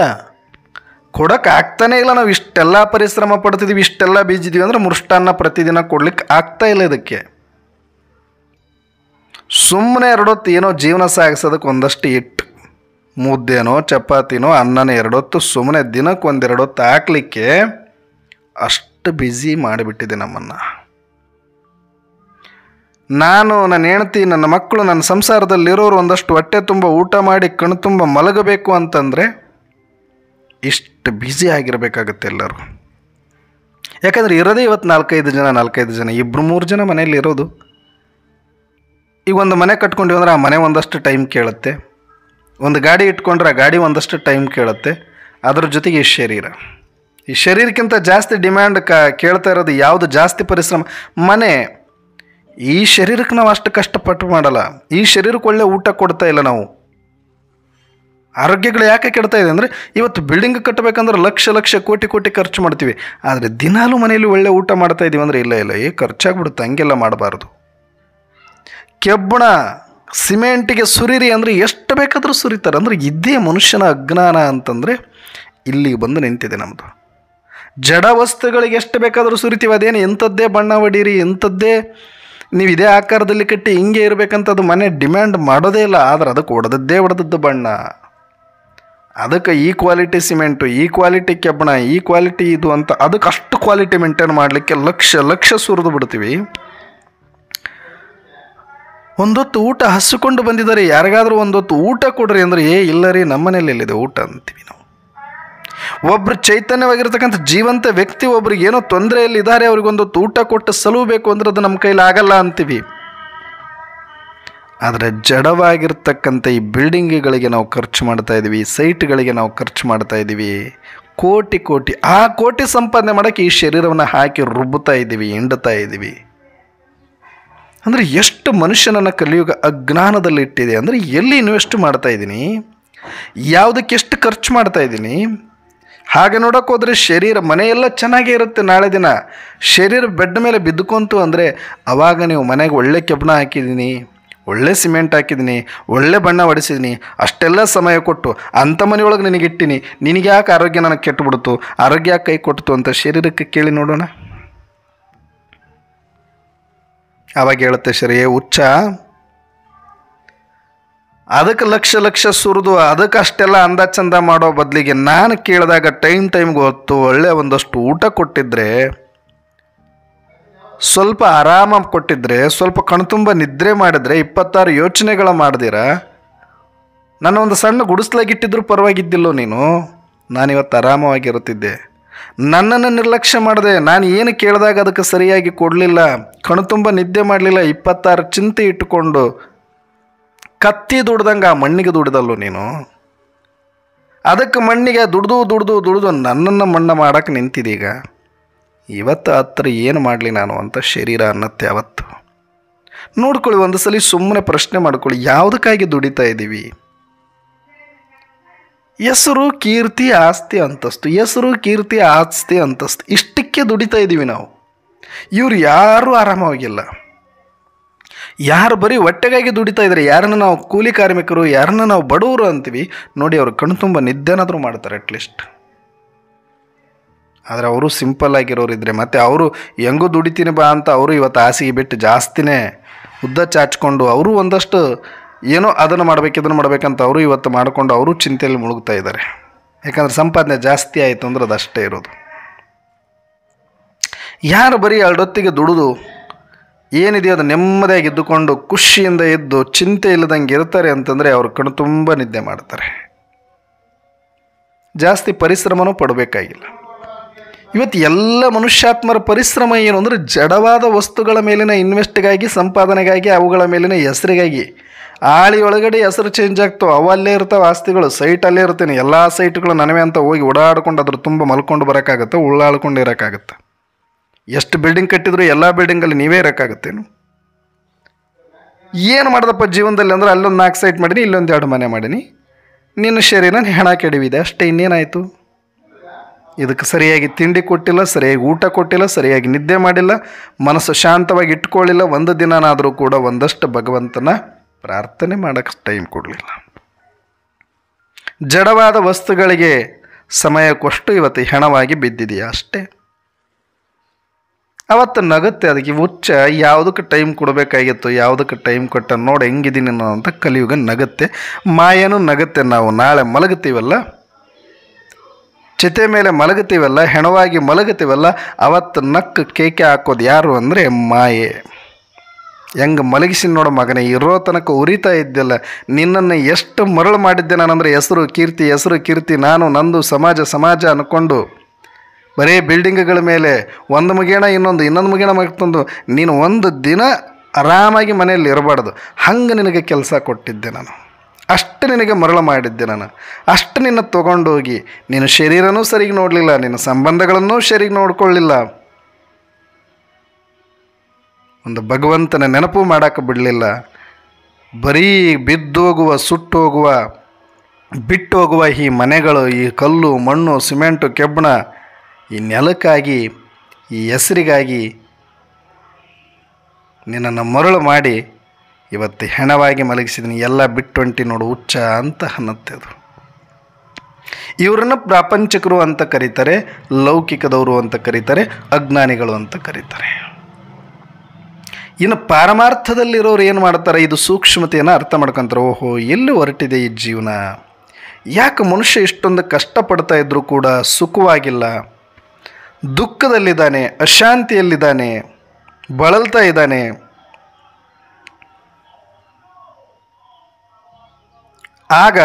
ಕೊಡೋಕೆ ಆಗ್ತಾನೇ ಇಲ್ಲ. ನಾವು ಇಷ್ಟೆಲ್ಲ ಪರಿಶ್ರಮ ಪಡ್ತಿದ್ದೀವಿ, ಇಷ್ಟೆಲ್ಲ ಬೀಜಿದ್ದೀವಿ ಅಂದರೆ ಮೃಷ್ಟಾನ್ನ ಪ್ರತಿದಿನ ಕೊಡ್ಲಿಕ್ಕೆ ಆಗ್ತಾ ಇಲ್ಲ. ಇದಕ್ಕೆ ಸುಮ್ಮನೆ 2 ಹೊತ್ತು ಏನೋ ಜೀವನ ಸಾಗಿಸೋದಕ್ಕೆ ಒಂದಷ್ಟು ಹಿಟ್ಟು, ಮುದ್ದೆನೋ ಚಪಾತಿನೋ ಅನ್ನನೇ 2 ಹೊತ್ತು ಸುಮ್ಮನೆ ದಿನಕ್ಕೆ 1-2 ಹೊತ್ತು ಹಾಕಲಿಕ್ಕೆ ಅಷ್ಟು ಬ್ಯುಸಿ ಮಾಡಿಬಿಟ್ಟಿದೆ ನಮ್ಮನ್ನು. ನಾನು, ನನ್ನ ಹೆಂಡತಿ, ನನ್ನ ಮಕ್ಕಳು, ನನ್ನ ಸಂಸಾರದಲ್ಲಿರೋರು ಒಂದಷ್ಟು ಹೊಟ್ಟೆ ತುಂಬ ಊಟ ಮಾಡಿ ಕಣ್ಣು ತುಂಬ ಮಲಗಬೇಕು ಅಂತಂದರೆ ಇಷ್ಟು ಬ್ಯುಸಿ ಆಗಿರಬೇಕಾಗತ್ತೆ ಎಲ್ಲರೂ. ಯಾಕಂದರೆ ಇರೋದೇ ಇವತ್ತು 4-5 ಜನ 2-3 ಜನ ಮನೆಯಲ್ಲಿ ಇರೋದು. ಈಗ ಒಂದು ಮನೆ ಕಟ್ಕೊಂಡಿವಿ ಅಂದ್ರೆ ಆ ಮನೆ ಒಂದಷ್ಟು ಟೈಮ್ ಕೇಳುತ್ತೆ, ಒಂದು ಗಾಡಿ ಇಟ್ಕೊಂಡ್ರೆ ಆ ಗಾಡಿ ಒಂದಷ್ಟು ಟೈಮ್ ಕೇಳುತ್ತೆ. ಅದ್ರ ಜೊತೆಗೆ ಈ ಶರೀರಕ್ಕಿಂತ ಜಾಸ್ತಿ ಡಿಮ್ಯಾಂಡ್ ಕೇಳ್ತಾ ಇರೋದು ಯಾವುದು? ಜಾಸ್ತಿ ಪರಿಶ್ರಮ. ಮನೆ. ಈ ಶರೀರಕ್ಕೆ ನಾವು ಅಷ್ಟು ಕಷ್ಟಪಟ್ಟು ಮಾಡಲ್ಲ, ಈ ಶರೀರಕ್ಕೆ ಒಳ್ಳೆ ಊಟ ಕೊಡ್ತಾ ಇಲ್ಲ ನಾವು. ಆರೋಗ್ಯಗಳು ಯಾಕೆ ಕೆಡ್ತಾ ಇದೆ ಅಂದರೆ, ಇವತ್ತು ಬಿಲ್ಡಿಂಗ್ ಕಟ್ಟಬೇಕಂದ್ರೆ ಲಕ್ಷ ಕೋಟಿ ಖರ್ಚು ಮಾಡ್ತೀವಿ, ಆದರೆ ದಿನಾಲೂ ಮನೆಯಲ್ಲಿ ಒಳ್ಳೆ ಊಟ ಮಾಡ್ತಾ ಇದ್ದೀವಿ ಅಂದರೆ ಇಲ್ಲ ಖರ್ಚಾಗ್ಬಿಡುತ್ತೆ. ಹಂಗೆಲ್ಲ ಮಾಡಬಾರ್ದು. ಕೆಬ್ಬಣ ಸಿಮೆಂಟಿಗೆ ಸುರಿರಿ ಅಂದರೆ ಎಷ್ಟು ಬೇಕಾದರೂ ಸುರಿತಾರೆ. ಅಂದರೆ ಇದೇ ಮನುಷ್ಯನ ಅಜ್ಞಾನ ಅಂತಂದರೆ ಇಲ್ಲಿಗೆ ಬಂದು ನಿಂತಿದೆ ನಮ್ಮದು. ಜಡ ವಸ್ತುಗಳಿಗೆ ಎಷ್ಟು ಬೇಕಾದರೂ ಸುರಿತೀವಿ, ಅದೇನು ಎಂಥದ್ದೇ ಬಣ್ಣ ಹೊಡೀರಿ, ಎಂಥದ್ದೇ ನೀವು ಇದೇ ಆಕಾರದಲ್ಲಿ ಕಟ್ಟಿ ಹಿಂಗೆ ಇರಬೇಕಂತ ಅದು ಮನೆ ಡಿಮ್ಯಾಂಡ್ ಮಾಡೋದೇ ಇಲ್ಲ. ಆದರೆ ಅದಕ್ಕೆ ಹೊಡೆದದ್ದು ಬಣ್ಣ, ಅದಕ್ಕೆ ಈ ಕ್ವಾಲಿಟಿ ಸಿಮೆಂಟು, ಈ ಕ್ವಾಲಿಟಿ ಕೆಬ್ಬಣ, ಈ ಕ್ವಾಲಿಟಿ ಇದು ಅಂತ ಅದಕ್ಕೆ ಅಷ್ಟು ಕ್ವಾಲಿಟಿ ಮೇಂಟೈನ್ ಮಾಡಲಿಕ್ಕೆ ಲಕ್ಷ ಸುರಿದು ಬಿಡ್ತೀವಿ. ಒಂದೊತ್ತು ಊಟ ಹಸ್ಕೊಂಡು ಬಂದಿದ್ದಾರೆ, ಯಾರಿಗಾದ್ರೂ ಒಂದೊತ್ತು ಊಟ ಕೊಡ್ರಿ ಅಂದರೆ ಇಲ್ಲ ರೀ ನಮ್ಮ ಮನೇಲಿ ಎಲ್ಲಿದೆ ಊಟ ಅಂತೀವಿ ನಾವು. ಒಬ್ಬರು ಚೈತನ್ಯವಾಗಿರ್ತಕ್ಕಂಥ ಜೀವಂತ ವ್ಯಕ್ತಿ ಒಬ್ರಿಗೆ ಏನೋ ತೊಂದರೆಯಲ್ಲಿ ಇದ್ದಾರೆ, ಅವ್ರಿಗೊಂದೊತ್ತು ಊಟ ಕೊಟ್ಟು ಸಲುಬೇಕು ಅಂದ್ರೆ ಅದು ನಮ್ಮ ಕೈಲಿ ಆಗಲ್ಲ ಅಂತೀವಿ. ಆದರೆ ಜಡವಾಗಿರ್ತಕ್ಕಂಥ ಈ ಬಿಲ್ಡಿಂಗ್ಗಳಿಗೆ ನಾವು ಖರ್ಚು ಮಾಡ್ತಾ ಇದ್ದೀವಿ, ಸೈಟ್ಗಳಿಗೆ ನಾವು ಖರ್ಚು ಮಾಡ್ತಾ ಇದ್ದೀವಿ, ಕೋಟಿ ಆ ಕೋಟಿ ಸಂಪಾದನೆ ಮಾಡೋಕ್ಕೆ ಈ ಶರೀರವನ್ನು ಹಾಕಿ ರುಬ್ಬುತ್ತಾ ಇದ್ದೀವಿ, ಹಿಂಡ್ತಾ ಇದ್ದೀವಿ. ಅಂದರೆ ಎಷ್ಟು ಮನುಷ್ಯನನ್ನು ಕಲಿಯುಗ ಅಜ್ಞಾನದಲ್ಲಿ ಇಟ್ಟಿದೆ. ಅಂದರೆ ಎಲ್ಲಿ ಇನ್ವೆಸ್ಟ್ ಮಾಡ್ತಾ ಇದ್ದೀನಿ, ಯಾವುದಕ್ಕೆ ಎಷ್ಟು ಖರ್ಚು ಮಾಡ್ತಾ ಇದ್ದೀನಿ. ಹಾಗೆ ನೋಡೋಕೆ ಹೋದರೆ ಶರೀರ ಮನೆಯೆಲ್ಲ ಚೆನ್ನಾಗೇ ಇರುತ್ತೆ, ನಾಳೆ ದಿನ ಶರೀರ ಬೆಡ್ ಮೇಲೆ ಬಿದ್ದುಕೊಂತು ಅಂದರೆ ಆವಾಗ ನೀವು ಮನೆಗೆ ಒಳ್ಳೆ ಕೆಬ್ಬಣ ಹಾಕಿದ್ದೀನಿ, ಒಳ್ಳೆ ಸಿಮೆಂಟ್ ಹಾಕಿದ್ದೀನಿ, ಒಳ್ಳೆ ಬಣ್ಣ ಹೊಡಿಸಿದ್ದೀನಿ, ಅಷ್ಟೆಲ್ಲ ಸಮಯ ಕೊಟ್ಟು ಅಂಥ ಮನೆಯೊಳಗೆ ನಿನಗಿಟ್ಟಿನಿ, ನಿನಗೆ ಯಾಕೆ ಆರೋಗ್ಯ ನನಗೆ ಕೆಟ್ಟುಬಿಡ್ತು, ಆರೋಗ್ಯ ಯಾಕೆ ಕೈ ಕೊಡ್ತು ಅಂತ ಶರೀರಕ್ಕೆ ಕೇಳಿ ನೋಡೋಣ. ಆವಾಗ ಹೇಳುತ್ತೆ ಶರೀರ ಹುಚ್ಚ, ಅದಕ್ಕೆ ಲಕ್ಷ ಸುರಿದು ಅದಕ್ಕೆ ಅಷ್ಟೆಲ್ಲ ಅಂದ ಚಂದ ಮಾಡೋ ಬದಲಿಗೆ ನಾನು ಕೇಳಿದಾಗ ಟೈಮ್ಗೆ ಹೊತ್ತು ಒಳ್ಳೆ ಒಂದಷ್ಟು ಊಟ ಕೊಟ್ಟಿದ್ರೆ, ಸ್ವಲ್ಪ ಆರಾಮ ಕೊಟ್ಟಿದ್ರೆ, ಸ್ವಲ್ಪ ಕಣ್ತುಂಬ ನಿದ್ರೆ ಮಾಡಿದ್ರೆ, 26 ಯೋಚನೆಗಳ ಮಾಡ್ದಿರ ನನ್ನ ಒಂದು ಸಣ್ಣ ಗುಡಿಸ್ಲಾಗಿಟ್ಟಿದ್ರು ಪರವಾಗಿದ್ದಿಲ್ಲೋ ನೀನು, ನಾನಿವತ್ತು ಆರಾಮವಾಗಿರುತ್ತಿದ್ದೆ. ನನ್ನನ್ನು ನಿರ್ಲಕ್ಷ್ಯ ಮಾಡಿದೆ, ನಾನು ಏನು ಕೇಳಿದಾಗ ಅದಕ್ಕೆ ಸರಿಯಾಗಿ ಕೊಡಲಿಲ್ಲ, ಕಣ್ತುಂಬ ನಿದ್ದೆ ಮಾಡಲಿಲ್ಲ, 26 ಚಿಂತೆ ಇಟ್ಟುಕೊಂಡು ಕತ್ತಿ ದುಡ್ದಂಗೆ ಆ ಮಣ್ಣಿಗೆ ದುಡ್ದಲ್ಲೋ ನೀನು. ಅದಕ್ಕೆ ಮಣ್ಣಿಗೆ ದುಡ್ದು ನನ್ನನ್ನು ಮಣ್ಣ ಮಾಡೋಕ್ಕೆ ನಿಂತಿದ್ದೀಗ. ಇವತ್ತು ಹತ್ರ ಏನು ಮಾಡಲಿ ನಾನು ಅಂತ ಶರೀರ ಅನ್ನತ್ತೆ. ಅವತ್ತು ನೋಡ್ಕೊಳ್ಳಿ, ಒಂದು ಸಲ ಸುಮ್ಮನೆ ಪ್ರಶ್ನೆ ಮಾಡ್ಕೊಳ್ಳಿ, ಯಾವುದಕ್ಕಾಗಿ ದುಡಿತಾ ಇದ್ದೀವಿ? ಹೆಸರು, ಕೀರ್ತಿ, ಆಸ್ತಿ, ಅಂತಸ್ತು, ಹೆಸರು, ಕೀರ್ತಿ, ಆಸ್ತಿ, ಅಂತಸ್ತು, ಇಷ್ಟಕ್ಕೆ ದುಡಿತಾ ಇದ್ದೀವಿ ನಾವು. ಇವ್ರು ಯಾರೂ ಆರಾಮವಾಗಿಲ್ಲ, ಯಾರು ಬರೀ ಹೊಟ್ಟೆಗಾಗಿ ದುಡಿತಾ ಇದ್ದಾರೆ. ಯಾರನ್ನು ನಾವು ಕೂಲಿ ಕಾರ್ಮಿಕರು, ಯಾರನ್ನು ನಾವು ಬಡವರು ಅಂತೀವಿ ನೋಡಿ, ಅವರು ಕಣ್ಣು ತುಂಬ ನಿದ್ದೆನಾದರೂ ಮಾಡ್ತಾರೆ ಅಟ್ಲೀಸ್ಟ್. ಆದರೆ ಅವರು ಸಿಂಪಲ್ ಆಗಿರೋರಿದ್ರೆ, ಮತ್ತು ಅವರು ಹೆಂಗೂ ದುಡಿತೀನಿ ಬಾ ಅಂತ ಅವರು ಇವತ್ತು ಹಾಸಿಗೆ ಬಿಟ್ಟು ಜಾಸ್ತಿನೇ ಉದ್ದ ಚಾಚ್ಕೊಂಡು ಅವರು ಒಂದಷ್ಟು ಏನೋ ಅದನ್ನು ಮಾಡಬೇಕು ಇದನ್ನು ಮಾಡಬೇಕಂತ ಅವರು ಇವತ್ತು ಮಾಡಿಕೊಂಡು ಅವರು ಚಿಂತೆಯಲ್ಲಿ ಮುಳುಗ್ತಾ ಇದ್ದಾರೆ. ಯಾಕಂದರೆ ಸಂಪಾದನೆ ಜಾಸ್ತಿ ಆಯಿತು ಅಂದ್ರೆ ಅದಷ್ಟೇ ಇರೋದು. ಯಾರು ಬರೀ ಎರಡೊತ್ತಿಗೆ ದುಡಿದು ಏನಿದೆಯೋ ಅದು ನೆಮ್ಮದಿಯಾಗಿ ಇದ್ದುಕೊಂಡು ಖುಷಿಯಿಂದ ಇದ್ದು ಚಿಂತೆ ಇಲ್ಲದಂಗೆ ಇರ್ತಾರೆ ಅಂತಂದರೆ ಅವರು ಕಣ್ಣು ತುಂಬ ನಿದ್ದೆ ಮಾಡ್ತಾರೆ. ಜಾಸ್ತಿ ಪರಿಶ್ರಮನೂ ಪಡಬೇಕಾಗಿಲ್ಲ. ಇವತ್ತು ಎಲ್ಲ ಮನುಷ್ಯಾತ್ಮರ ಪರಿಶ್ರಮ ಏನು ಅಂದರೆ ಜಡವಾದ ವಸ್ತುಗಳ ಮೇಲಿನ ಇನ್ವೆಸ್ಟ್ಗಾಗಿ, ಸಂಪಾದನೆಗಾಗಿ, ಅವುಗಳ ಮೇಲಿನ ಹೆಸರಿಗಾಗಿ. ಆಳಿ ಒಳಗಡೆ ಹೆಸರು ಚೇಂಜ್ ಆಗ್ತಾವೆ, ಅವು ಅಲ್ಲೇ ಇರ್ತಾವೆ, ಆಸ್ತಿಗಳು ಸೈಟ್ ಅಲ್ಲೇ ಇರ್ತೀನಿ, ಎಲ್ಲ ಸೈಟ್ಗಳು ನನವೇ ಅಂತ ಹೋಗಿ ಓಡಾಡ್ಕೊಂಡು ಅದ್ರ ತುಂಬ ಮಲ್ಕೊಂಡು ಬರೋಕ್ಕಾಗತ್ತೆ, ಉಳ್ಳಾಡ್ಕೊಂಡು ಇರೋಕ್ಕಾಗತ್ತೆ. ಎಷ್ಟು ಬಿಲ್ಡಿಂಗ್ ಕಟ್ಟಿದ್ರು ಎಲ್ಲ ಬಿಲ್ಡಿಂಗಲ್ಲಿ ನೀವೇ ಇರೋಕ್ಕಾಗತ್ತೇನು? ಏನು ಮಾಡ್ದಪ್ಪ ಜೀವನದಲ್ಲಿ ಅಂದರೆ ಅಲ್ಲೊಂದು 4 ಸೈಟ್ ಮಾಡೀನಿ, ಇಲ್ಲೊಂದು 2 ಮನೆ ಮಾಡೀನಿ, ನಿನ್ನ ಶರೀರ ಹೆಣ ಕೆಡವಿದೆ ಅಷ್ಟೇ, ಇನ್ನೇನಾಯಿತು? ಇದಕ್ಕೆ ಸರಿಯಾಗಿ ತಿಂಡಿ ಕೊಟ್ಟಿಲ್ಲ, ಸರಿಯಾಗಿ ಊಟ ಕೊಟ್ಟಿಲ್ಲ, ಸರಿಯಾಗಿ ನಿದ್ದೆ ಮಾಡಿಲ್ಲ, ಮನಸ್ಸು ಶಾಂತವಾಗಿ ಇಟ್ಕೊಳ್ಳಿಲ್ಲ, ಒಂದು ದಿನನಾದರೂ ಕೂಡ ಒಂದಷ್ಟು ಭಗವಂತನ ಪ್ರಾರ್ಥನೆ ಮಾಡೋಕ್ಕೆ ಟೈಮ್ ಕೊಡಲಿಲ್ಲ. ಜಡವಾದ ವಸ್ತುಗಳಿಗೆ ಸಮಯ ಕೊಟ್ಟು ಇವತ್ತು ಹೆಣವಾಗಿ ಬಿದ್ದಿದೆಯಾ ಅಷ್ಟೇ. ಅವತ್ತು ನಗುತ್ತೆ, ಅದಕ್ಕೆ ಹುಚ್ಚ ಯಾವುದಕ್ಕೆ ಟೈಮ್ ಕೊಡಬೇಕಾಗಿತ್ತು, ಯಾವುದಕ್ಕೆ ಟೈಮ್ ಕೊಟ್ಟ ನೋಡಿ ಹೆಂಗಿದ್ದೀನಿ ನಾನು ಅಂತ ಕಲಿಯುಗ ನಗುತ್ತೆ. ಮಾಯನೂ ನಗುತ್ತೆ. ನಾವು ನಾಳೆ ಮಲಗುತ್ತೀವಲ್ಲ, ಚಿತೆ ಮೇಲೆ ಮಲಗುತ್ತೀವಲ್ಲ, ಹೆಣವಾಗಿ ಮಲಗುತ್ತೀವಲ್ಲ, ಅವತ್ತು ನಕ್ಕು ಕೇಕೆ ಹಾಕೋದು ಯಾರು ಅಂದರೆ ಮಾಯೆ. ಹೆಂಗೆ ಮಲಗಿಸಿ ನೋಡೋ ಮಗನೇ, ಇರೋ ತನಕ ಉರಿತಾ ಇದ್ದಿಲ್ಲ, ನಿನ್ನನ್ನು ಎಷ್ಟು ಮರಳು ಮಾಡಿದ್ದೆ ನಾನಂದರೆ ಹೆಸರು ಕೀರ್ತಿ, ನಾನು ನಂದು ಸಮಾಜ ಅಂದ್ಕೊಂಡು ಬರೀ ಬಿಲ್ಡಿಂಗ್ಗಳ ಮೇಲೆ ಒಂದು ಮುಗಿಯೋಣ ಇನ್ನೊಂದು ಮುಗಿಯೋಣ ಮತ್ತೊಂದು, ನೀನು ಒಂದು ದಿನ ಆರಾಮಾಗಿ ಮನೆಯಲ್ಲಿ ಇರಬಾರ್ದು, ಹಂಗೆ ನಿನಗೆ ಕೆಲಸ ಕೊಟ್ಟಿದ್ದೆ ನಾನು, ಅಷ್ಟು ನಿನಗೆ ಮರಳು ಮಾಡಿದ್ದೆ ನಾನು, ಅಷ್ಟು ನಿನ್ನ ತೊಗೊಂಡೋಗಿ ನೀನು ಶರೀರನೂ ಸರಿಗೆ ನೋಡಲಿಲ್ಲ, ನಿನ್ನ ಸಂಬಂಧಗಳನ್ನೂ ಸರಿಗೆ ನೋಡ್ಕೊಳ್ಳಿಲ್ಲ, ಒಂದು ಭಗವಂತನ ನೆನಪು ಮಾಡೋಕ್ಕೆ ಬಿಡಲಿಲ್ಲ. ಬರೀ ಬಿದ್ದೋಗುವ, ಸುಟ್ಟೋಗುವ, ಬಿಟ್ಟೋಗುವ ಈ ಮನೆಗಳು, ಈ ಕಲ್ಲು ಮಣ್ಣು ಸಿಮೆಂಟು ಕೆಬ್ಬಣ, ಈ ನೆಲಕ್ಕಾಗಿ, ಈ ಹೆಸರಿಗಾಗಿ ನಿನ್ನನ್ನು ಮರಳು ಮಾಡಿ ಇವತ್ತು ಹೆಣವಾಗಿ ಮಲಗಿಸಿದ್ದೀನಿ, ಎಲ್ಲ ಬಿಟ್ಟು ಹೊಂಟಿ ನೋಡು ಹುಚ್ಚ ಅಂತ ಅನ್ನತ್ತೆ ಅದು. ಇವರನ್ನು ಪ್ರಾಪಂಚಿಕರು ಅಂತ ಕರೀತಾರೆ, ಲೌಕಿಕದವರು ಅಂತ ಕರೀತಾರೆ, ಅಜ್ಞಾನಿಗಳು ಅಂತ ಕರೀತಾರೆ. ಇನ್ನು ಪಾರಮಾರ್ಥದಲ್ಲಿರೋರು ಏನು ಮಾಡ್ತಾರೆ, ಇದು ಸೂಕ್ಷ್ಮತೆಯನ್ನು ಅರ್ಥ ಮಾಡ್ಕೊತಾರೆ. ಓಹೋ, ಎಲ್ಲಿ ಹೊರಟಿದೆ ಈ ಜೀವನ, ಯಾಕೆ ಮನುಷ್ಯ ಇಷ್ಟೊಂದು ಕಷ್ಟಪಡ್ತಾ ಇದ್ರೂ ಕೂಡ ಸುಖವಾಗಿಲ್ಲ, ದುಃಖದಲ್ಲಿದ್ದಾನೆ, ಅಶಾಂತಿಯಲ್ಲಿದ್ದಾನೆ, ಬಳಲ್ತಾ ಇದ್ದಾನೆ. ಆಗ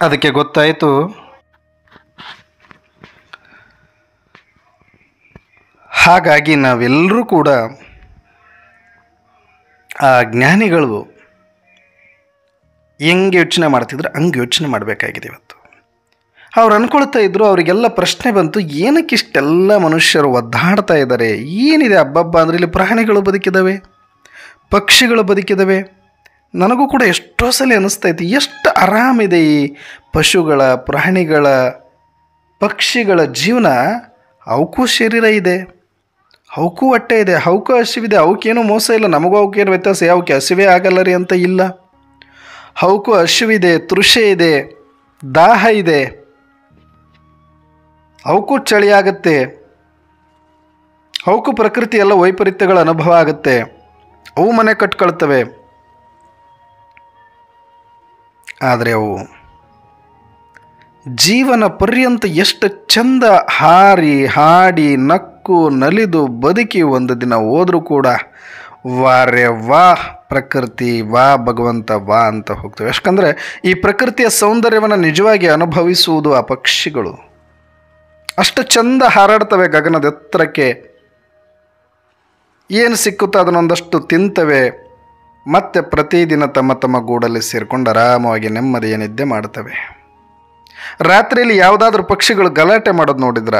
ಅದಕ್ಕೆ ಗೊತ್ತಾಯಿತು, ಹಾಗಾಗಿ ನಾವೆಲ್ಲರೂ ಕೂಡ ಆ ಜ್ಞಾನಿಗಳು ಹೆಂಗೆ ಯೋಚನೆ ಮಾಡ್ತಿದ್ರು ಹಂಗೆ ಯೋಚನೆ ಮಾಡಬೇಕಾಗಿದೆ. ಇವತ್ತು ಅವ್ರು ಅಂದ್ಕೊಳ್ತಾ ಇದ್ರು, ಅವರಿಗೆಲ್ಲ ಪ್ರಶ್ನೆ ಬಂತು, ಏನಕ್ಕೆ ಇಷ್ಟೆಲ್ಲ ಮನುಷ್ಯರು ಒದ್ದಾಡ್ತಾ ಇದ್ದಾರೆ, ಏನಿದೆ ಹಬ್ಬಬ್ಬ ಅಂದರೆ ಇಲ್ಲಿ ಪ್ರಾಣಿಗಳು ಬದುಕಿದ್ದಾವೆ, ಪಕ್ಷಿಗಳು ಬದುಕಿದ್ದಾವೆ. ನನಗೂ ಕೂಡ ಎಷ್ಟೋ ಸಲ ಅನ್ನಿಸ್ತಾ ಇತ್ತು, ಎಷ್ಟು ಆರಾಮಿದೆ ಈ ಪಶುಗಳ, ಪ್ರಾಣಿಗಳ, ಪಕ್ಷಿಗಳ ಜೀವನ. ಅವಕ್ಕೂ ಶರೀರ ಇದೆ, ಅವಕ್ಕೂ ಹೊಟ್ಟೆ ಇದೆ, ಅವಕ್ಕೂ ಹಸಿವಿದೆ, ಅವಕ್ಕೇನು ಮೋಸ ಇಲ್ಲ, ನಮಗೂ ಅವಕ್ಕೇನು ವ್ಯತ್ಯಾಸ, ಅವಕ್ಕೆ ಹಸಿವೇ ಆಗಲ್ಲ ರೀ ಅಂತ ಇಲ್ಲ. ಅವಕ್ಕೂ ಹಸಿವಿದೆ, ತೃಷೆ ಇದೆ, ದಾಹ ಇದೆ, ಅವಕ್ಕೂ ಚಳಿ ಆಗುತ್ತೆ, ಅವಕ್ಕೂ ಪ್ರಕೃತಿ ಎಲ್ಲ ವೈಪರೀತ್ಯಗಳ ಅನುಭವ ಆಗುತ್ತೆ, ಅವು ಮನೆ ಕಟ್ಕೊಳ್ತವೆ. ಆದರೆ ಅವು ಜೀವನ ಪರ್ಯಂತ ಎಷ್ಟು ಚಂದ ಹಾರಿ ಹಾಡಿ ನಕ್ಕು ನಲಿದು ಬದುಕಿ ಒಂದು ದಿನ ಹೋದರೂ ಕೂಡ ವಾರೆ ವಾ ಪ್ರಕೃತಿ, ವಾ ಭಗವಂತ, ವಾ ಅಂತ ಹೋಗ್ತವೆ. ಯಾಕಂದರೆ ಈ ಪ್ರಕೃತಿಯ ಸೌಂದರ್ಯವನ್ನು ನಿಜವಾಗಿ ಅನುಭವಿಸುವುದು ಆ ಪಕ್ಷಿಗಳು. ಅಷ್ಟು ಚಂದ ಹಾರಾಡ್ತವೆ ಗಗನದ ಎತ್ತರಕ್ಕೆ, ಏನು ಸಿಕ್ಕುತ್ತೋ ಅದನ್ನೊಂದಷ್ಟು ತಿಂತವೆ, ಮತ್ತೆ ಪ್ರತಿದಿನ ತಮ್ಮ ತಮ್ಮ ಗೂಡಲ್ಲಿ ಸೇರಿಕೊಂಡು ಆರಾಮವಾಗಿ ನೆಮ್ಮದಿಯ ನಿದ್ದೆ ಮಾಡ್ತವೆ. ರಾತ್ರಿಯಲ್ಲಿ ಯಾವುದಾದ್ರೂ ಪಕ್ಷಿಗಳು ಗಲಾಟೆ ಮಾಡೋದು ನೋಡಿದ್ರ,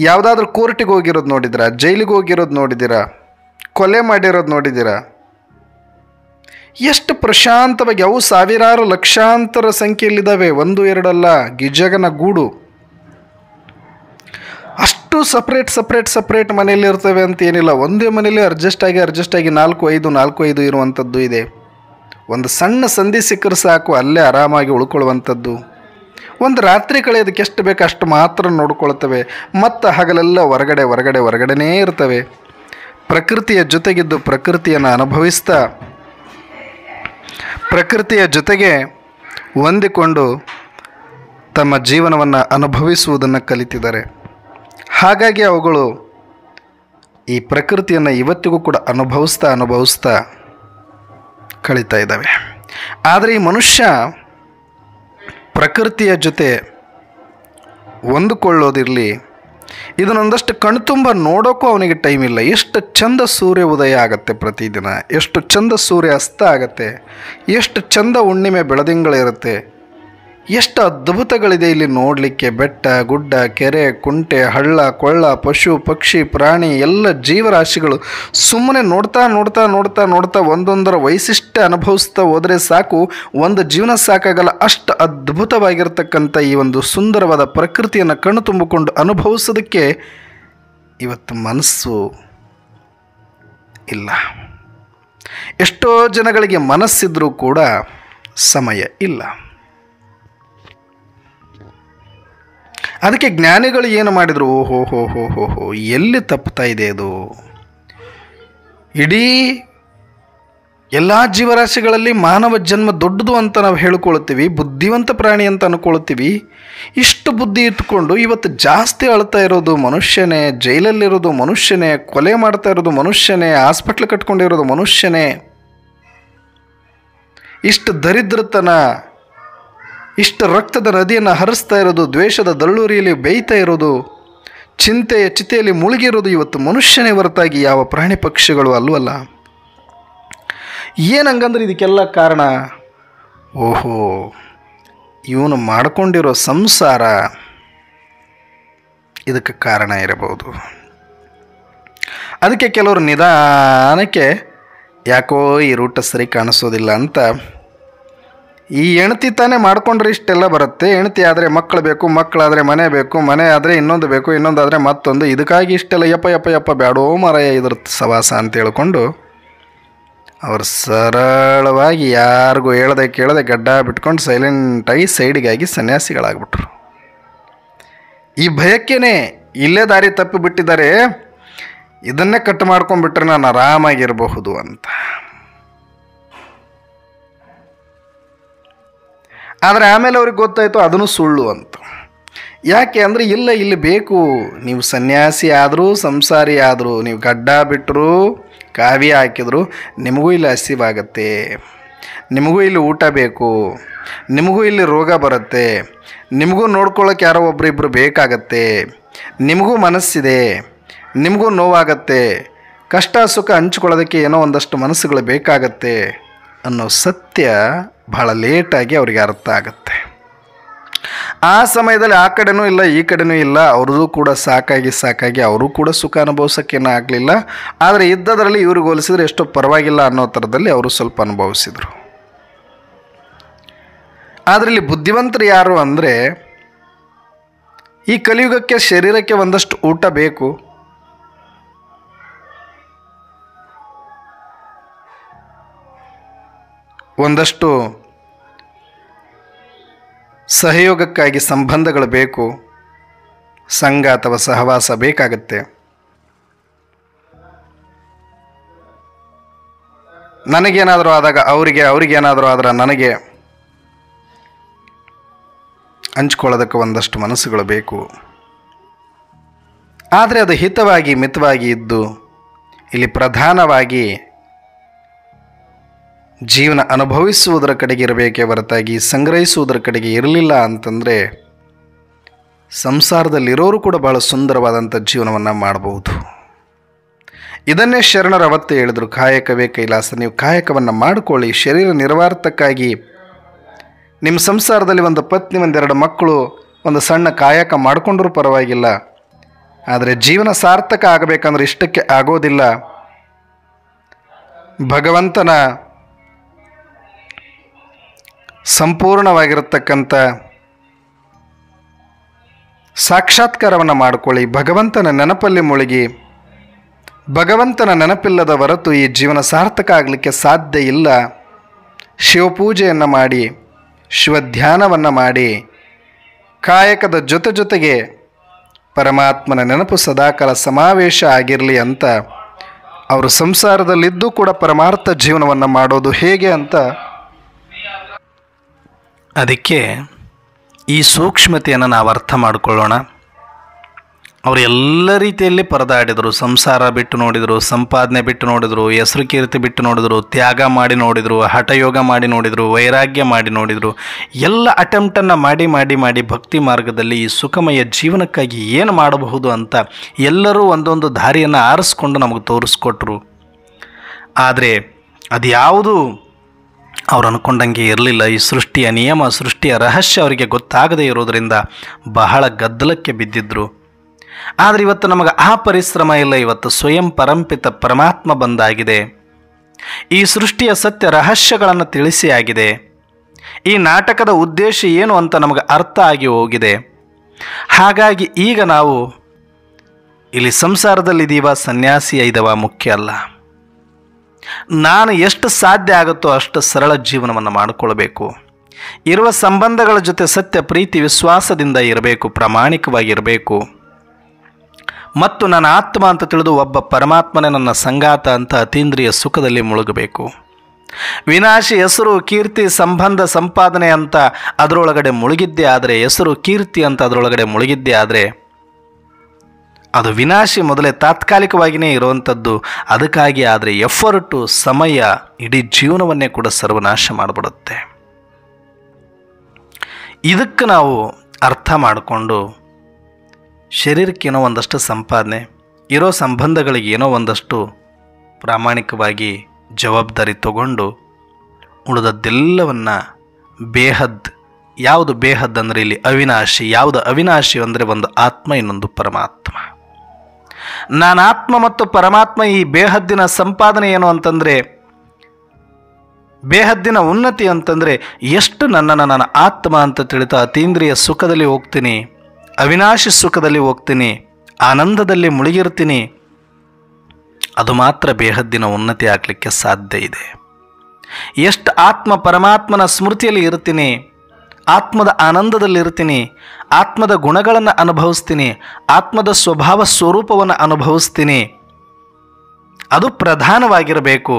ಯಾವುದಾದ್ರೂ ಕೋರ್ಟಿಗೆ ಹೋಗಿರೋದು ನೋಡಿದ್ರ, ಜೈಲಿಗೆ ಹೋಗಿರೋದು ನೋಡಿದ್ದೀರಾ, ಕೊಲೆ ಮಾಡಿರೋದು ನೋಡಿದ್ದೀರಾ? ಎಷ್ಟು ಪ್ರಶಾಂತವಾಗಿ, ಅವು ಸಾವಿರಾರು ಲಕ್ಷಾಂತರ ಸಂಖ್ಯೆಯಲ್ಲಿದ್ದಾವೆ, ಒಂದು ಎರಡಲ್ಲ. ಗಿಜಗನ ಗೂಡು ಅಷ್ಟು ಸಪ್ರೇಟ್ ಮನೆಯಲ್ಲಿ ಇರ್ತವೆ ಅಂತ ಏನಿಲ್ಲ. ಒಂದೇ ಮನೆಯಲ್ಲಿ ಅಡ್ಜಸ್ಟ್ ಆಗಿ 4-5 ಇರುವಂಥದ್ದು ಇದೆ. ಒಂದು ಸಣ್ಣ ಸಂಧಿ ಸಿಕ್ಕರೆ ಸಾಕು, ಅಲ್ಲೇ ಆರಾಮಾಗಿ ಉಳ್ಕೊಳ್ಳುವಂಥದ್ದು. ಒಂದು ರಾತ್ರಿ ಕಳೆಯೋದಕ್ಕೆ ಎಷ್ಟು ಬೇಕು ಅಷ್ಟು ಮಾತ್ರ ನೋಡ್ಕೊಳ್ತವೆ, ಮತ್ತು ಹಗಲೆಲ್ಲ ಹೊರಗಡೆನೇ ಇರ್ತವೆ. ಪ್ರಕೃತಿಯ ಜೊತೆಗಿದ್ದು ಪ್ರಕೃತಿಯನ್ನು ಅನುಭವಿಸ್ತಾ, ಪ್ರಕೃತಿಯ ಜೊತೆಗೆ ಹೊಂದಿಕೊಂಡು ತಮ್ಮ ಜೀವನವನ್ನು ಅನುಭವಿಸುವುದನ್ನು ಕಲಿತಿದ್ದಾರೆ. ಹಾಗಾಗಿ ಅವುಗಳು ಈ ಪ್ರಕೃತಿಯನ್ನು ಇವತ್ತಿಗೂ ಕೂಡ ಅನುಭವಿಸ್ತಾ ಕಳೀತಾ ಇದ್ದಾವೆ. ಆದರೆ ಈ ಮನುಷ್ಯ ಪ್ರಕೃತಿಯ ಜೊತೆ ಹೊಂದಿಕೊಳ್ಳೋದಿರಲಿ, ಇದನ್ನೊಂದಷ್ಟು ಕಣ್ತುಂಬ ನೋಡೋಕ್ಕೂ ಅವನಿಗೆ ಟೈಮ್ ಇಲ್ಲ. ಎಷ್ಟು ಚಂದ ಸೂರ್ಯ ಉದಯ ಆಗುತ್ತೆ ಪ್ರತಿದಿನ, ಎಷ್ಟು ಚಂದ ಸೂರ್ಯ ಅಸ್ತ ಆಗುತ್ತೆ, ಎಷ್ಟು ಚಂದ ಹುಣ್ಣಿಮೆ ಬೆಳದಿಂಗಳಿರುತ್ತೆ, ಎಷ್ಟು ಅದ್ಭುತಗಳಿದೆ ಇಲ್ಲಿ ನೋಡಲಿಕ್ಕೆ. ಬೆಟ್ಟ ಗುಡ್ಡ, ಕೆರೆ ಕುಂಟೆ, ಹಳ್ಳ ಕೊಳ್ಳ, ಪಶು ಪಕ್ಷಿ ಪ್ರಾಣಿ ಎಲ್ಲ ಜೀವರಾಶಿಗಳು ಸುಮ್ಮನೆ ನೋಡ್ತಾ ಒಂದೊಂದರ ವೈಶಿಷ್ಟ್ಯ ಅನುಭವಿಸ್ತಾ ಹೋದರೆ ಸಾಕು, ಒಂದು ಜೀವನ ಸಾಕಾಗಲ್ಲ. ಅಷ್ಟು ಅದ್ಭುತವಾಗಿರ್ತಕ್ಕಂಥ ಈ ಒಂದು ಸುಂದರವಾದ ಪ್ರಕೃತಿಯನ್ನು ಕಣ್ಣು ತುಂಬಿಕೊಂಡು ಅನುಭವಿಸೋದಕ್ಕೆ ಇವತ್ತು ಮನಸ್ಸು ಇಲ್ಲ. ಎಷ್ಟೋ ಜನಗಳಿಗೆ ಮನಸ್ಸಿದ್ರೂ ಕೂಡ ಸಮಯ ಇಲ್ಲ. ಅದಕ್ಕೆ ಜ್ಞಾನಿಗಳು ಏನು ಮಾಡಿದರು, ಓಹೋ ಎಲ್ಲಿ ತಪ್ಪುತ್ತಾ ಇದೆ ಅದು. ಇಡೀ ಎಲ್ಲ ಜೀವರಾಶಿಗಳಲ್ಲಿ ಮಾನವ ಜನ್ಮ ದೊಡ್ಡದು ಅಂತ ನಾವು ಹೇಳ್ಕೊಳ್ತೀವಿ, ಬುದ್ಧಿವಂತ ಪ್ರಾಣಿ ಅಂತ ಅಂದ್ಕೊಳ್ತೀವಿ. ಇಷ್ಟು ಬುದ್ಧಿ ಇಟ್ಕೊಂಡು ಇವತ್ತು ಜಾಸ್ತಿ ಅಳ್ತಾ ಇರೋದು ಮನುಷ್ಯನೇ, ಜೈಲಲ್ಲಿರೋದು ಮನುಷ್ಯನೇ, ಕೊಲೆ ಮಾಡ್ತಾ ಇರೋದು ಮನುಷ್ಯನೇ, ಹಾಸ್ಪಿಟ್ಲ್ ಕಟ್ಕೊಂಡಿರೋದು ಮನುಷ್ಯನೇ. ಇಷ್ಟು ದರಿದ್ರತನ, ಇಷ್ಟು ರಕ್ತದ ನದಿಯನ್ನು ಹರಿಸ್ತಾ ಇರೋದು, ದ್ವೇಷದ ದಳ್ಳೂರಿಯಲ್ಲಿ ಬೇಯ್ತಾ ಇರೋದು, ಚಿಂತೆಯ ಚಿತೆಯಲ್ಲಿ ಮುಳುಗಿರೋದು ಇವತ್ತು ಮನುಷ್ಯನೇ ಹೊರತಾಗಿ ಯಾವ ಪ್ರಾಣಿ ಪಕ್ಷಿಗಳು ಅಲ್ವಲ್ಲ. ಏನಂಗಂದ್ರೆ ಇದಕ್ಕೆಲ್ಲ ಕಾರಣ, ಓಹೋ ಇವನು ಮಾಡಿಕೊಂಡಿರೋ ಸಂಸಾರ ಇದಕ್ಕೆ ಕಾರಣ ಇರಬಹುದು. ಅದಕ್ಕೆ ಕೆಲವರು ನಿಧಾನಕ್ಕೆ ಯಾಕೋ ಈ ರೂಟ ಸರಿ ಕಾಣಿಸೋದಿಲ್ಲ ಅಂತ, ಈ ಹೆಣ್ತಿ ತಾನೇ ಮಾಡ್ಕೊಂಡ್ರೆ ಇಷ್ಟೆಲ್ಲ ಬರುತ್ತೆ, ಹೆಣ್ತಿ ಆದರೆ ಮಕ್ಕಳು ಬೇಕು, ಮಕ್ಕಳಾದರೆ ಮನೆ ಬೇಕು, ಮನೆ ಆದರೆ ಇನ್ನೊಂದು ಬೇಕು, ಇನ್ನೊಂದಾದರೆ ಮತ್ತೊಂದು, ಇದಕ್ಕಾಗಿ ಇಷ್ಟೆಲ್ಲ ಯಪ್ಪ ಬ್ಯಾಡೋ ಮಾರಾಯ ಇದ್ರ ಸವಾಸ ಅಂತ ಹೇಳ್ಕೊಂಡು ಅವರು ಸರಳವಾಗಿ ಯಾರಿಗೂ ಕೇಳದೆ ಗಡ್ಡ ಬಿಟ್ಕೊಂಡು ಸೈಲೆಂಟಾಗಿ ಸೈಡಿಗಾಗಿ ಸನ್ಯಾಸಿಗಳಾಗ್ಬಿಟ್ರು. ಈ ಭಯಕ್ಕೇನೆ ಇಲ್ಲೇ ದಾರಿ ತಪ್ಪಿ ಬಿಟ್ಟಿದ್ದಾರೆ, ಇದನ್ನೇ ಕಟ್ ಮಾಡ್ಕೊಂಡ್ಬಿಟ್ರೆ ನಾನು ಆರಾಮಾಗಿರಬಹುದು ಅಂತ. ಆದರೆ ಆಮೇಲೆ ಅವ್ರಿಗೆ ಗೊತ್ತಾಯಿತು ಅದನ್ನು ಸುಳ್ಳು ಅಂತ. ಯಾಕೆ ಅಂದರೆ ಇಲ್ಲ, ಇಲ್ಲಿ ಬೇಕು, ನೀವು ಸನ್ಯಾಸಿ ಆದರೂ ಸಂಸಾರಿ ಆದರೂ, ನೀವು ಗಡ್ಡ ಬಿಟ್ಟರು ಕಾವಿ ಹಾಕಿದ್ರು ನಿಮಗೂ ಇಲ್ಲಿ ಹಸಿವಾಗತ್ತೆ, ನಿಮಗೂ ಇಲ್ಲಿ ಊಟ ಬೇಕು, ನಿಮಗೂ ಇಲ್ಲಿ ರೋಗ ಬರುತ್ತೆ, ನಿಮಗೂ ನೋಡ್ಕೊಳ್ಳೋಕೆ ಯಾರೋ ಒಬ್ಬರಿಬ್ಬರು ಬೇಕಾಗತ್ತೆ, ನಿಮಗೂ ಮನಸ್ಸಿದೆ, ನಿಮಗೂ ನೋವಾಗತ್ತೆ, ಕಷ್ಟ ಸುಖ ಹಂಚ್ಕೊಳ್ಳೋದಕ್ಕೆ ಏನೋ ಒಂದಷ್ಟು ಮನಸ್ಸುಗಳು ಬೇಕಾಗತ್ತೆ ಅನ್ನೋ ಸತ್ಯ ಬಹಳ ಲೇಟಾಗಿ ಅವರಿಗೆ ಅರ್ಥ ಆಗುತ್ತೆ. ಆ ಸಮಯದಲ್ಲಿ ಆ ಕಡೆನೂ ಇಲ್ಲ ಈ ಕಡೆನೂ ಇಲ್ಲ, ಅವ್ರದ್ದು ಕೂಡ ಸಾಕಾಗಿ ಅವರು ಕೂಡ ಸುಖ ಅನುಭವಿಸೋಕ್ಕೇನೂ ಆಗಲಿಲ್ಲ. ಆದರೆ ಇದ್ದದರಲ್ಲಿ ಇವ್ರಿಗೆ ಹೋಲಿಸಿದ್ರೆ ಎಷ್ಟೋ ಪರವಾಗಿಲ್ಲ ಅನ್ನೋ ಥರದಲ್ಲಿ ಅವರು ಸ್ವಲ್ಪ ಅನುಭವಿಸಿದರು. ಆದರೆ ಇಲ್ಲಿ ಬುದ್ಧಿವಂತರು ಯಾರು ಅಂದರೆ, ಈ ಕಲಿಯುಗಕ್ಕೆ ಶರೀರಕ್ಕೆ ಒಂದಷ್ಟು ಊಟ ಬೇಕು, ಒಂದಷ್ಟು ಸಹಯೋಗಕ್ಕಾಗಿ ಸಂಬಂಧಗಳು ಬೇಕು, ಸಂಘ ಅಥವಾ ಸಹವಾಸ ಬೇಕಾಗತ್ತೆ. ನನಗೇನಾದರೂ ಆದಾಗ ಅವ್ರಿಗೇನಾದರೂ ಆದ್ರೆ ನನಗೆ ಹಂಚ್ಕೊಳ್ಳೋದಕ್ಕೆ ಒಂದಷ್ಟು ಮನಸ್ಸುಗಳು ಬೇಕು. ಆದರೆ ಅದು ಹಿತವಾಗಿ ಮಿತವಾಗಿ ಇದ್ದು ಇಲ್ಲಿ ಪ್ರಧಾನವಾಗಿ ಜೀವನ ಅನುಭವಿಸುವುದರ ಕಡೆಗೆ ಇರಬೇಕೇ ಹೊರತಾಗಿ ಸಂಗ್ರಹಿಸುವುದರ ಕಡೆಗೆ ಇರಲಿಲ್ಲ ಅಂತಂದರೆ ಸಂಸಾರದಲ್ಲಿರೋರು ಕೂಡ ಬಹಳ ಸುಂದರವಾದಂಥ ಜೀವನವನ್ನು ಮಾಡಬಹುದು. ಇದನ್ನೇ ಶರಣರು ಅವತ್ತೇ ಹೇಳಿದರು, ಕಾಯಕವೇ ಕೈಲಾಸ. ನೀವು ಕಾಯಕವನ್ನು ಮಾಡಿಕೊಳ್ಳಿ, ಶರೀರ ನಿರ್ವಾರ್ಥಕ್ಕಾಗಿ ನಿಮ್ಮ ಸಂಸಾರದಲ್ಲಿ ಒಂದು ಪತ್ನಿ, ಒಂದೆರಡು ಮಕ್ಕಳು, ಒಂದು ಸಣ್ಣ ಕಾಯಕ ಮಾಡಿಕೊಂಡ್ರೂ ಪರವಾಗಿಲ್ಲ. ಆದರೆ ಜೀವನ ಸಾರ್ಥಕ ಆಗಬೇಕಂದ್ರೆ ಇಷ್ಟಕ್ಕೆ ಆಗೋದಿಲ್ಲ. ಭಗವಂತನ ಸಂಪೂರ್ಣವಾಗಿರತಕ್ಕಂಥ ಸಾಕ್ಷಾತ್ಕಾರವನ್ನು ಮಾಡಿಕೊಳ್ಳಿ, ಭಗವಂತನ ನೆನಪಲ್ಲಿ ಮುಳುಗಿ. ಭಗವಂತನ ನೆನಪಿಲ್ಲದ ಹೊರತು ಈ ಜೀವನ ಸಾರ್ಥಕ ಆಗಲಿಕ್ಕೆ ಸಾಧ್ಯ ಇಲ್ಲ. ಶಿವಪೂಜೆಯನ್ನು ಮಾಡಿ, ಶಿವಧ್ಯಾನವನ್ನು ಮಾಡಿ, ಕಾಯಕದ ಜೊತೆಗೆ ಪರಮಾತ್ಮನ ನೆನಪು ಸದಾಕಾಲ ಸಮಾವೇಶ ಆಗಿರಲಿ ಅಂತ ಅವರು ಸಂಸಾರದಲ್ಲಿದ್ದು ಕೂಡ ಪರಮಾರ್ಥ ಜೀವನವನ್ನು ಮಾಡೋದು ಹೇಗೆ ಅಂತ, ಅದಕ್ಕೆ ಈ ಸೂಕ್ಷ್ಮತೆಯನ್ನು ನಾವು ಅರ್ಥ ಮಾಡಿಕೊಳ್ಳೋಣ. ಅವರು ಎಲ್ಲ ರೀತಿಯಲ್ಲಿ ಪರದಾಡಿದರು. ಸಂಸಾರ ಬಿಟ್ಟು ನೋಡಿದರು, ಸಂಪಾದನೆ ಬಿಟ್ಟು ನೋಡಿದರು, ಹೆಸರು ಕೀರ್ತಿ ಬಿಟ್ಟು ನೋಡಿದರು, ತ್ಯಾಗ ಮಾಡಿ ನೋಡಿದರು, ಹಠಯೋಗ ಮಾಡಿ ನೋಡಿದರು, ವೈರಾಗ್ಯ ಮಾಡಿ ನೋಡಿದರು. ಎಲ್ಲ ಅಟೆಂಪ್ಟನ್ನು ಮಾಡಿ ಭಕ್ತಿ ಮಾರ್ಗದಲ್ಲಿ ಈ ಸುಖಮಯ ಜೀವನಕ್ಕಾಗಿ ಏನು ಮಾಡಬಹುದು ಅಂತ ಎಲ್ಲರೂ ಒಂದೊಂದು ದಾರಿಯನ್ನು ಆರಿಸ್ಕೊಂಡು ನಮಗೆ ತೋರಿಸ್ಕೊಟ್ರು. ಆದರೆ ಅದ್ಯಾವುದು ಅವ್ರು ಅಂದ್ಕೊಂಡಂಗೆ ಇರಲಿಲ್ಲ. ಈ ಸೃಷ್ಟಿಯ ನಿಯಮ, ಸೃಷ್ಟಿಯ ರಹಸ್ಯ ಅವರಿಗೆ ಗೊತ್ತಾಗದೇ ಇರೋದರಿಂದ ಬಹಳ ಗದ್ದಲಕ್ಕೆ ಬಿದ್ದಿದ್ದರು. ಆದರೆ ಇವತ್ತು ನಮಗೆ ಆ ಪರಿಶ್ರಮ ಇಲ್ಲ. ಇವತ್ತು ಸ್ವಯಂ ಪರಂಪಿತ ಪರಮಾತ್ಮ ಬಂದಾಗಿದೆ. ಈ ಸೃಷ್ಟಿಯ ಸತ್ಯ ರಹಸ್ಯಗಳನ್ನು ತಿಳಿಸಿ ಆಗಿದೆ. ಈ ನಾಟಕದ ಉದ್ದೇಶ ಏನು ಅಂತ ನಮಗೆ ಅರ್ಥ ಆಗಿ ಹೋಗಿದೆ. ಹಾಗಾಗಿ ಈಗ ನಾವು ಇಲ್ಲಿ ಸಂಸಾರದಲ್ಲಿದ್ದೀವ, ಸನ್ಯಾಸಿ ಇದ್ದಾವ ಮುಖ್ಯ ಅಲ್ಲ. ನಾನು ಎಷ್ಟು ಸಾಧ್ಯ ಆಗುತ್ತೋ ಅಷ್ಟು ಸರಳ ಜೀವನವನ್ನು ಮಾಡಿಕೊಳ್ಬೇಕು. ಇರುವ ಸಂಬಂಧಗಳ ಜೊತೆ ಸತ್ಯ ಪ್ರೀತಿ ವಿಶ್ವಾಸದಿಂದ ಇರಬೇಕು, ಪ್ರಾಮಾಣಿಕವಾಗಿರಬೇಕು. ಮತ್ತು ನನ್ನ ಆತ್ಮ ಅಂತ ತಿಳಿದು ಒಬ್ಬ ಪರಮಾತ್ಮನೇ ನನ್ನ ಸಂಗಾತ ಅಂತ ಅತೀಂದ್ರಿಯ ಸುಖದಲ್ಲಿ ಮುಳುಗಬೇಕು. ವಿನಾಶಿ ಹೆಸರು ಕೀರ್ತಿ ಸಂಬಂಧ ಸಂಪಾದನೆ ಅಂತ ಅದರೊಳಗಡೆ ಮುಳುಗಿದ್ದೇ ಆದರೆ, ಹೆಸರು ಕೀರ್ತಿ ಅಂತ ಅದರೊಳಗಡೆ ಮುಳುಗಿದ್ದೇ ಆದರೆ ಅದು ವಿನಾಶಿ ಮೊದಲೇ ತಾತ್ಕಾಲಿಕವಾಗಿಯೇ ಇರುವಂಥದ್ದು. ಅದಕ್ಕಾಗಿ ಆದರೆ ಎಫರ್ಟು, ಸಮಯ ಇಡೀ ಜೀವನವನ್ನೇ ಕೂಡ ಸರ್ವನಾಶ ಮಾಡಿಬಿಡುತ್ತೆ. ಇದಕ್ಕೆ ನಾವು ಅರ್ಥ ಮಾಡಿಕೊಂಡು ಶರೀರಕ್ಕೇನೋ ಒಂದಷ್ಟು ಸಂಪಾದನೆ, ಇರೋ ಸಂಬಂಧಗಳಿಗೆ ಏನೋ ಒಂದಷ್ಟು ಪ್ರಾಮಾಣಿಕವಾಗಿ ಜವಾಬ್ದಾರಿ ತಗೊಂಡು ಉಳಿದದ್ದೆಲ್ಲವನ್ನು ಬೇಹದ್, ಯಾವುದು ಬೇಹದ್ ಅಂದರೆ ಇಲ್ಲಿ ಅವಿನಾಶಿ. ಯಾವುದು ಅವಿನಾಶಿ ಅಂದರೆ ಒಂದು ಆತ್ಮ, ಇನ್ನೊಂದು ಪರಮಾತ್ಮ. ನಾನು ಆತ್ಮ ಮತ್ತು ಪರಮಾತ್ಮ ಈ ಬೇಹದ್ದಿನ ಸಂಪಾದನೆ ಏನು ಅಂತಂದರೆ, ಬೇಹದ್ದಿನ ಉನ್ನತಿ ಅಂತಂದರೆ ಎಷ್ಟು ನನ್ನನ್ನು ನಾನು ಆತ್ಮ ಅಂತ ತಿಳಿತಾ ಅತೀಂದ್ರಿಯ ಸುಖದಲ್ಲಿ ಹೋಗ್ತೀನಿ, ಅವಿನಾಶಿ ಸುಖದಲ್ಲಿ ಹೋಗ್ತೀನಿ, ಆನಂದದಲ್ಲಿ ಮುಳುಗಿರ್ತೀನಿ. ಅದು ಮಾತ್ರ ಬೇಹದ್ದಿನ ಉನ್ನತಿ ಆಗಲಿಕ್ಕೆ ಸಾಧ್ಯ ಇದೆ. ಎಷ್ಟು ಆತ್ಮ ಪರಮಾತ್ಮನ ಸ್ಮೃತಿಯಲ್ಲಿ ಇರ್ತೀನಿ, ಆತ್ಮದ ಆನಂದದಲ್ಲಿರ್ತೀನಿ, ಆತ್ಮದ ಗುಣಗಳನ್ನು ಅನುಭವಿಸ್ತೀನಿ, ಆತ್ಮದ ಸ್ವಭಾವ ಸ್ವರೂಪವನ್ನು ಅನುಭವಿಸ್ತೀನಿ. ಅದು ಪ್ರಧಾನವಾಗಿರಬೇಕು.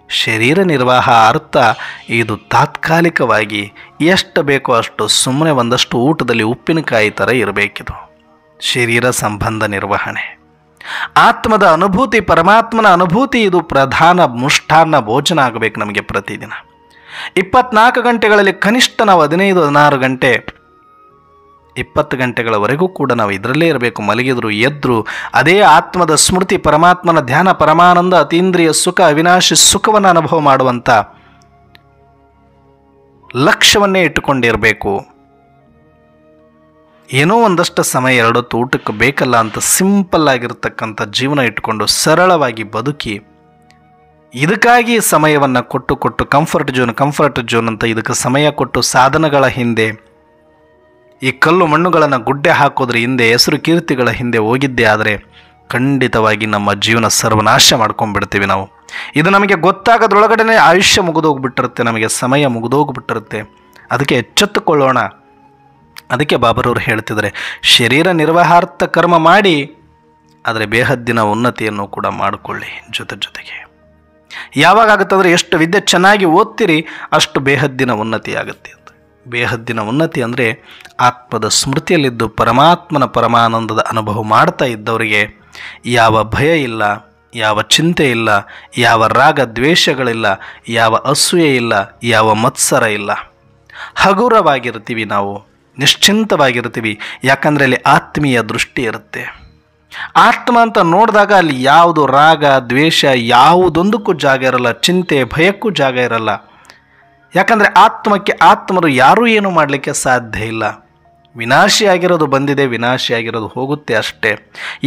ಶರೀರ ನಿರ್ವಾಹ ಅರ್ಥ ಇದು ತಾತ್ಕಾಲಿಕವಾಗಿ ಎಷ್ಟು ಬೇಕೋ ಅಷ್ಟು, ಸುಮ್ಮನೆ ಒಂದಷ್ಟು ಊಟದಲ್ಲಿ ಉಪ್ಪಿನಕಾಯಿ ಥರ ಇರಬೇಕಿದು ಶರೀರ ಸಂಬಂಧ ನಿರ್ವಹಣೆ. ಆತ್ಮದ ಅನುಭೂತಿ, ಪರಮಾತ್ಮನ ಅನುಭೂತಿ, ಇದು ಪ್ರಧಾನ ಮುಷ್ಟಾನ್ನ ಭೋಜನ ಆಗಬೇಕು ನಮಗೆ ಪ್ರತಿದಿನ. 24 ಗಂಟೆಗಳಲ್ಲಿ ಕನಿಷ್ಠ ನಾವು 15-16 ಗಂಟೆ 20 ಗಂಟೆಗಳವರೆಗೂ ಕೂಡ ನಾವು ಇದರಲ್ಲೇ ಇರಬೇಕು. ಮಲಗಿದ್ರು ಎದ್ರು ಅದೇ ಆತ್ಮದ ಸ್ಮೃತಿ, ಪರಮಾತ್ಮನ ಧ್ಯಾನ, ಪರಮಾನಂದ, ಅತೀಂದ್ರಿಯ ಸುಖ, ಅವಿನಾಶಿ ಸುಖವನ್ನು ಅನುಭವ ಮಾಡುವಂಥ ಲಕ್ಷ್ಯವನ್ನೇ ಇಟ್ಟುಕೊಂಡಿರಬೇಕು. ಏನೋ ಒಂದಷ್ಟು ಸಮಯ 2 ಹೊತ್ತು ಊಟಕ್ಕೆ ಬೇಕಲ್ಲ ಅಂತ ಸಿಂಪಲ್ ಆಗಿರ್ತಕ್ಕಂಥ ಜೀವನ ಇಟ್ಟುಕೊಂಡು ಸರಳವಾಗಿ ಬದುಕಿ, ಇದಕ್ಕಾಗಿ ಸಮಯವನ್ನು ಕೊಟ್ಟು ಕಂಫರ್ಟ್ ಝೋನ್ ಅಂತ ಇದಕ್ಕೆ ಸಮಯ ಕೊಟ್ಟು ಸಾಧನಗಳ ಹಿಂದೆ, ಈ ಕಲ್ಲು ಮಣ್ಣುಗಳನ್ನು ಗುಡ್ಡೆ ಹಾಕೋದ್ರ ಹಿಂದೆ, ಹೆಸರು ಕೀರ್ತಿಗಳ ಹಿಂದೆ ಹೋಗಿದ್ದೇ ಆದರೆ ಖಂಡಿತವಾಗಿ ನಮ್ಮ ಜೀವನ ಸರ್ವನಾಶ ಮಾಡ್ಕೊಂಡ್ಬಿಡ್ತೀವಿ ನಾವು. ಇದು ನಮಗೆ ಗೊತ್ತಾಗೋದ್ರೊಳಗಡೆ ಆಯುಷ್ಯ ಮುಗಿದೋಗ್ಬಿಟ್ಟಿರುತ್ತೆ, ನಮಗೆ ಸಮಯ ಮುಗಿದೋಗ್ಬಿಟ್ಟಿರುತ್ತೆ. ಅದಕ್ಕೆ ಎಚ್ಚೆತ್ತುಕೊಳ್ಳೋಣ. ಅದಕ್ಕೆ ಬಾಬರವರು ಹೇಳ್ತಿದ್ದಾರೆ, ಶರೀರ ನಿರ್ವಹಾರ್ಥ ಕರ್ಮ ಮಾಡಿ, ಆದರೆ ಬೇಹದ್ದಿನ ಉನ್ನತಿಯನ್ನು ಕೂಡ ಮಾಡಿಕೊಳ್ಳಿ ಜೊತೆಗೆ. ಯಾವಾಗ ಆಗುತ್ತಂದರೆ ಎಷ್ಟು ವಿದ್ಯೆ ಚೆನ್ನಾಗಿ ಓದ್ತೀರಿ ಅಷ್ಟು ಬೇಹದ್ದಿನ ಉನ್ನತಿ ಆಗುತ್ತೆ ಅಂತ. ಬೇಹದ್ದಿನ ಉನ್ನತಿ ಅಂದರೆ ಆತ್ಮದ ಸ್ಮೃತಿಯಲ್ಲಿದ್ದು ಪರಮಾತ್ಮನ ಪರಮಾನಂದದ ಅನುಭವ ಮಾಡ್ತಾ ಇದ್ದವರಿಗೆ ಯಾವ ಭಯ ಇಲ್ಲ, ಯಾವ ಚಿಂತೆ ಇಲ್ಲ, ಯಾವ ರಾಗ ದ್ವೇಷಗಳಿಲ್ಲ, ಯಾವ ಅಸೂಯೆ ಇಲ್ಲ, ಯಾವ ಮತ್ಸರ ಇಲ್ಲ. ಹಗುರವಾಗಿರ್ತೀವಿ ನಾವು, ನಿಶ್ಚಿಂತವಾಗಿರ್ತೀವಿ. ಯಾಕಂದರೆ ಅಲ್ಲಿ ಆತ್ಮೀಯ ದೃಷ್ಟಿ ಇರುತ್ತೆ. ಆತ್ಮ ಅಂತ ನೋಡಿದಾಗ ಅಲ್ಲಿ ಯಾವುದು ರಾಗ ದ್ವೇಷ ಯಾವುದೊಂದಕ್ಕೂ ಜಾಗ ಇರಲ್ಲ, ಚಿಂತೆ ಭಯಕ್ಕೂ ಜಾಗ ಇರಲ್ಲ. ಯಾಕಂದರೆ ಆತ್ಮರು ಯಾರೂ ಏನೂ ಮಾಡಲಿಕ್ಕೆ ಸಾಧ್ಯ ಇಲ್ಲ. ವಿನಾಶಿಯಾಗಿರೋದು ಬಂದಿದೆ, ವಿನಾಶಿಯಾಗಿರೋದು ಹೋಗುತ್ತೆ ಅಷ್ಟೇ.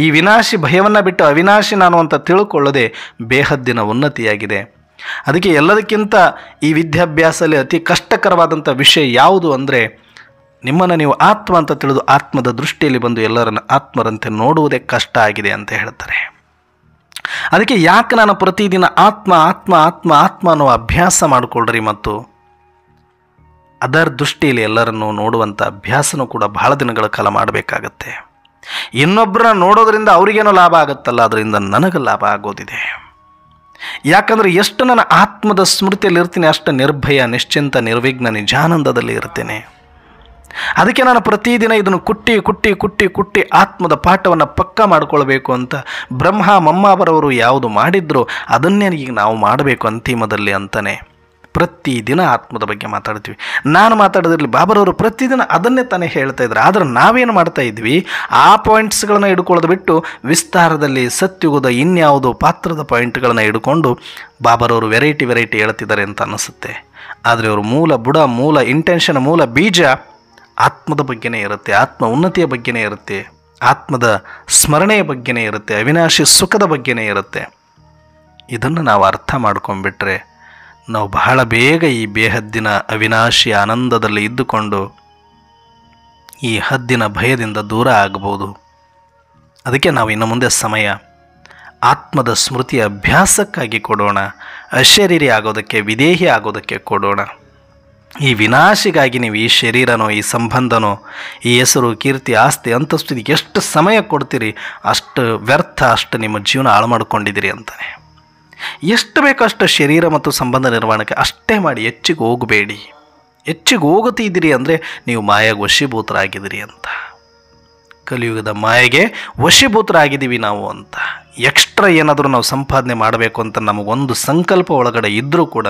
ಈ ವಿನಾಶಿ ಭಯವನ್ನು ಬಿಟ್ಟು ಅವಿನಾಶಿ ನಾನು ಅಂತ ತಿಳ್ಕೊಳ್ಳೋದೆ ಬೇಹದ್ದಿನ ಉನ್ನತಿಯಾಗಿದೆ. ಅದಕ್ಕೆ ಎಲ್ಲದಕ್ಕಿಂತ ಈ ವಿದ್ಯಾಭ್ಯಾಸದಲ್ಲಿ ಅತಿ ಕಷ್ಟಕರವಾದಂಥ ವಿಷಯ ಯಾವುದು ಅಂದರೆ, ನಿಮ್ಮನ್ನು ನೀವು ಆತ್ಮ ಅಂತ ತಿಳಿದು ಆತ್ಮದ ದೃಷ್ಟಿಯಲ್ಲಿ ಬಂದು ಎಲ್ಲರನ್ನು ಆತ್ಮರಂತೆ ನೋಡುವುದೇ ಕಷ್ಟ ಆಗಿದೆ ಅಂತ ಹೇಳ್ತಾರೆ. ಅದಕ್ಕೆ ಯಾಕೆ ನಾನು ಪ್ರತಿದಿನ ಆತ್ಮ ಆತ್ಮ ಆತ್ಮ ಆತ್ಮ ಅನ್ನೋ ಅಭ್ಯಾಸ ಮಾಡಿಕೊಳ್ಳ್ರಿ, ಮತ್ತು ಅದರ ದೃಷ್ಟಿಯಲ್ಲಿ ಎಲ್ಲರನ್ನು ನೋಡುವಂಥ ಅಭ್ಯಾಸನೂ ಕೂಡ ಬಹಳ ದಿನಗಳ ಕಾಲ ಮಾಡಬೇಕಾಗತ್ತೆ. ಇನ್ನೊಬ್ಬರನ್ನ ನೋಡೋದ್ರಿಂದ ಅವರಿಗೇನೋ ಲಾಭ ಆಗುತ್ತಲ್ಲ, ಅದರಿಂದ ನನಗೆ ಲಾಭ ಆಗೋದಿದೆ. ಯಾಕಂದರೆ ಎಷ್ಟು ನನ್ನ ಆತ್ಮದ ಸ್ಮೃತಿಯಲ್ಲಿ ಇರ್ತೀನಿ ಅಷ್ಟು ನಿರ್ಭಯ, ನಿಶ್ಚಿಂತ, ನಿರ್ವಿಘ್ನ, ನಿಜಾನಂದದಲ್ಲಿ ಇರ್ತೇನೆ. ಅದಕ್ಕೆ ನಾನು ಪ್ರತಿದಿನ ಇದನ್ನು ಕುಟ್ಟಿ ಆತ್ಮದ ಪಾಠವನ್ನು ಪಕ್ಕಾ ಮಾಡಿಕೊಳ್ಬೇಕು ಅಂತ ಬ್ರಹ್ಮ ಮಮ್ಮಾವರವರು ಯಾವುದು ಮಾಡಿದ್ರು ಅದನ್ನೇ ಈಗ ನಾವು ಮಾಡಬೇಕು ಅಂತಿಮದಲ್ಲಿ ಅಂತಾನೆ ಪ್ರತಿದಿನ ಆತ್ಮದ ಬಗ್ಗೆ ಮಾತಾಡ್ತೀವಿ. ನಾನು ಮಾತಾಡೋದ್ರಲ್ಲಿ ಬಾಬರವರು ಪ್ರತಿದಿನ ಅದನ್ನೇ ತಾನೇ ಹೇಳ್ತಾ ಇದ್ರು. ಆದರೆ ನಾವೇನು ಮಾಡ್ತಾ ಇದ್ವಿ, ಆ ಪಾಯಿಂಟ್ಸ್ಗಳನ್ನ ಹಿಡ್ಕೊಳ್ಳೋದು ಬಿಟ್ಟು ವಿಸ್ತಾರದಲ್ಲಿ ಸತ್ಯುಗದ ಇನ್ಯಾವುದೋ ಪಾತ್ರದ ಪಾಯಿಂಟ್ಗಳನ್ನ ಹಿಡ್ಕೊಂಡು ಬಾಬರವರು ವೆರೈಟಿ ಹೇಳ್ತಿದ್ದಾರೆ ಅಂತ ಅನ್ನಿಸುತ್ತೆ. ಆದರೆ ಅವರು ಮೂಲ ಇಂಟೆನ್ಷನ್, ಮೂಲ ಬೀಜ ಆತ್ಮದ ಬಗ್ಗೆನೇ ಇರುತ್ತೆ, ಆತ್ಮ ಉನ್ನತಿಯ ಬಗ್ಗೆನೇ ಇರುತ್ತೆ, ಆತ್ಮದ ಸ್ಮರಣೆಯ ಬಗ್ಗೆನೇ ಇರುತ್ತೆ, ಅವಿನಾಶಿ ಸುಖದ ಬಗ್ಗೆನೇ ಇರುತ್ತೆ. ಇದನ್ನು ನಾವು ಅರ್ಥ ಮಾಡ್ಕೊಂಡ್ಬಿಟ್ರೆ ನಾವು ಬಹಳ ಬೇಗ ಈ ಬೇಹದ್ದಿನ ಅವಿನಾಶಿ ಆನಂದದಲ್ಲಿ ಇದ್ದುಕೊಂಡು ಈ ಹದ್ದಿನ ಭಯದಿಂದ ದೂರ ಆಗಬಹುದು. ಅದಕ್ಕೆ ನಾವು ಇನ್ನು ಮುಂದೆ ಸಮಯ ಆತ್ಮದ ಸ್ಮೃತಿಯ ಅಭ್ಯಾಸಕ್ಕಾಗಿ ಕೊಡೋಣ, ಅಶರೀರಿ ಆಗೋದಕ್ಕೆ, ವಿದೇಹಿ ಆಗೋದಕ್ಕೆ ಕೊಡೋಣ. ಈ ವಿನಾಶಿಗಾಗಿ ನೀವು ಈ ಶರೀರನೋ, ಈ ಸಂಬಂಧನೋ, ಈ ಹೆಸರು ಕೀರ್ತಿ ಆಸ್ತಿ ಅಂತಸ್ತು ಎಷ್ಟು ಸಮಯ ಕೊಡ್ತೀರಿ ಅಷ್ಟು ವ್ಯರ್ಥ, ಅಷ್ಟು ನಿಮ್ಮ ಜೀವನ ಹಾಳು ಮಾಡ್ಕೊಂಡಿದ್ದೀರಿ ಅಂತಾನೆ. ಎಷ್ಟು ಬೇಕೋ ಅಷ್ಟು ಶರೀರ ಮತ್ತು ಸಂಬಂಧ ನಿರ್ವಹಣೆಗೆ ಅಷ್ಟೇ ಮಾಡಿ, ಹೆಚ್ಚಿಗೆ ಹೋಗಬೇಡಿ. ಹೆಚ್ಚಿಗೆ ಹೋಗುತ್ತಿದ್ದೀರಿ ಅಂದರೆ ನೀವು ಮಾಯಾಗ ವಶೀಭೂತರಾಗಿದ್ದೀರಿ ಅಂತ. ಕಲಿಯುಗದ ಮಾಯೆಗೆ ವಶೀಭೂತರಾಗಿದ್ದೀವಿ ನಾವು ಅಂತ. ಎಕ್ಸ್ಟ್ರಾ ಏನಾದರೂ ನಾವು ಸಂಪಾದನೆ ಮಾಡಬೇಕು ಅಂತ ನಮಗೊಂದು ಸಂಕಲ್ಪ ಒಳಗಡೆ ಇದ್ದರೂ ಕೂಡ